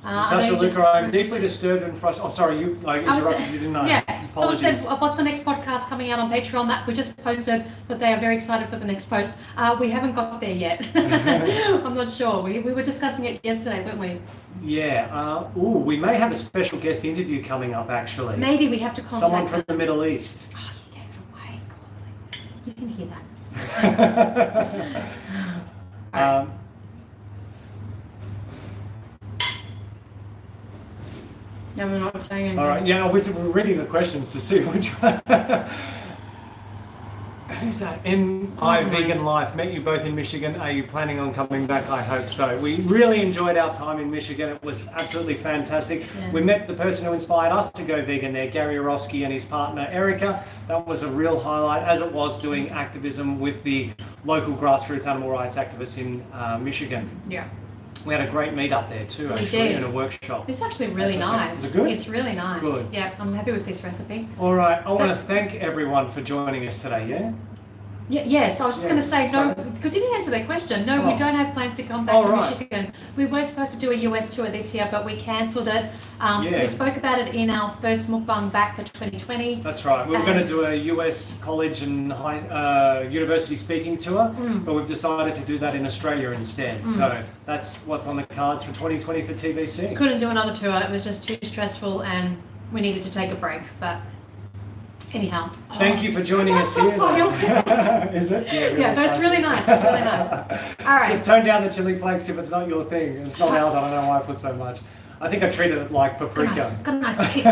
Natasha Luca, I'm deeply disturbed and frustrated. Oh, sorry, you interrupted. You didn't know. Yeah. Apologies. So it says, what's the next podcast coming out on Patreon? That we just posted, but they are very excited for the next post. We haven't got there yet. I'm not sure. We were discussing it yesterday, weren't we? Yeah. We may have a special guest interview coming up, actually. Maybe we have to contact someone from the Middle East. Oh, you gave it away. You can hear that. Right. No, we're not saying anything. All right, yeah, we're reading the questions to see which one. Who's that? M.I. Vegan Life. Met you both in Michigan. Are you planning on coming back? I hope so. We really enjoyed our time in Michigan. It was absolutely fantastic. Yeah. We met the person who inspired us to go vegan there, Gary Orofsky, and his partner, Erica. That was a real highlight, as it was doing activism with the local grassroots animal rights activists in Michigan. Yeah. We had a great meet up there too, in a workshop. It's actually really nice. Is it good? It's really nice. Good. Yeah, I'm happy with this recipe. All right, I want to thank everyone for joining us today, yeah? Yes, I was just going to say, no, because you didn't answer that question. No, we don't have plans to come back to Michigan. We were supposed to do a US tour this year, but we cancelled it. We spoke about it in our first mukbang back for 2020. That's right. We were going to do a US college and university speaking tour, but we've decided to do that in Australia instead. So that's what's on the cards for 2020 for TBC. Couldn't do another tour. It was just too stressful and we needed to take a break, but... Anyhow. Thank you for joining us here. Is it? Yeah, but it's really nice. It's really nice. All right. Just tone down the chili flakes if it's not your thing. It's not ours. I don't know why I put so much. I think I treated it like paprika. Got a nice kick.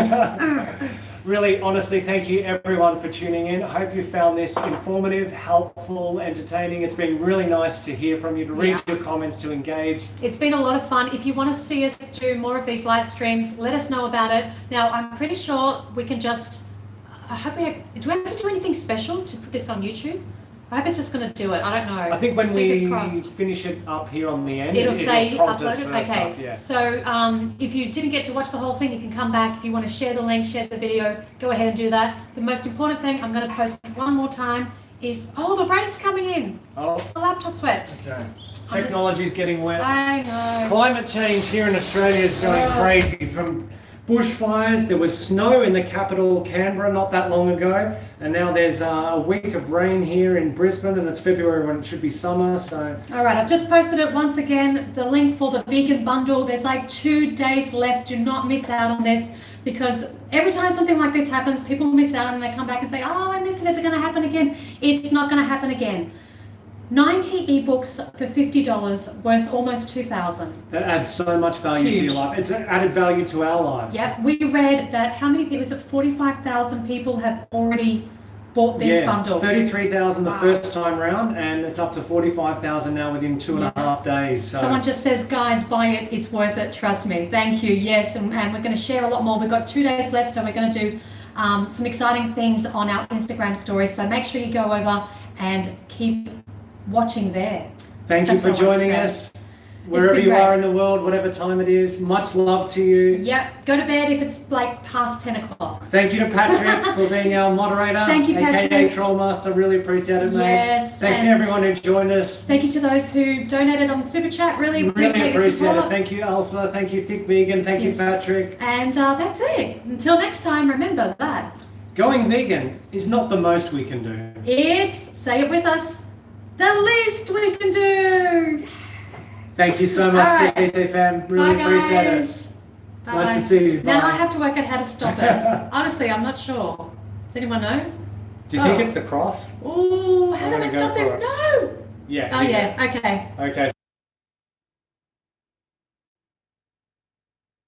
Really, honestly, thank you everyone for tuning in. I hope you found this informative, helpful, entertaining. It's been really nice to hear from you, to read your comments, to engage. It's been a lot of fun. If you want to see us do more of these live streams, let us know about it. Now, I'm pretty sure we can just, do we have to do anything special to put this on YouTube? I hope it's just going to do it. I don't know. I think when we finish it up here on the end, it'll say uploaded. Okay. Stuff, yeah. So if you didn't get to watch the whole thing, you can come back. If you want to share the link, share the video, go ahead and do that. The most important thing I'm going to post one more time is, the rain's coming in. The laptop's wet. Okay. Technology's getting wet. I know. Climate change here in Australia is going crazy. From bushfires, there was snow in the capital, Canberra, not that long ago, and now there's a week of rain here in Brisbane, and it's February when it should be summer. So all right, I've just posted it once again, the link for the vegan bundle. There's like 2 days left. Do not miss out on this, because every time something like this happens, people miss out and they come back and say, I missed it, is it going to happen again? It's not going to happen again. 90 ebooks for $50, worth almost 2,000. That adds so much value to your life. It's added value to our lives. Yeah, we read that how many people, is it 45,000 people have already bought this bundle? 33,000 the first time round, and it's up to 45,000 now within 2.5 days. So. Someone just says, guys, buy it, it's worth it, trust me. Thank you, yes, and we're going to share a lot more. We've got 2 days left, so we're going to do some exciting things on our Instagram stories, so make sure you go over and keep watching there. Thank you for joining us. Wherever you are in the world, whatever time it is, much love to you. Yep, go to bed if it's like past 10 o'clock. Thank you to Patrick for being our moderator. Thank you, Patrick. AKA Trollmaster, really appreciate it, mate. Yes. Thanks to everyone who joined us. Thank you to those who donated on the Super Chat, really appreciate your support. It. Thank you, Elsa. Thank you, Thick Vegan. Thank you, Patrick. And that's it. Until next time, remember that going vegan is not the most we can do. It's, say it with us, the least we can do. Thank you so much, TPC fam. Really appreciate it. Bye. Nice to see you. Bye. Now I have to work out how to stop it. Honestly, I'm not sure. Does anyone know? Do you think it's the cross? Oh, how do I stop this? No. Yeah. Oh yeah. Okay. Okay.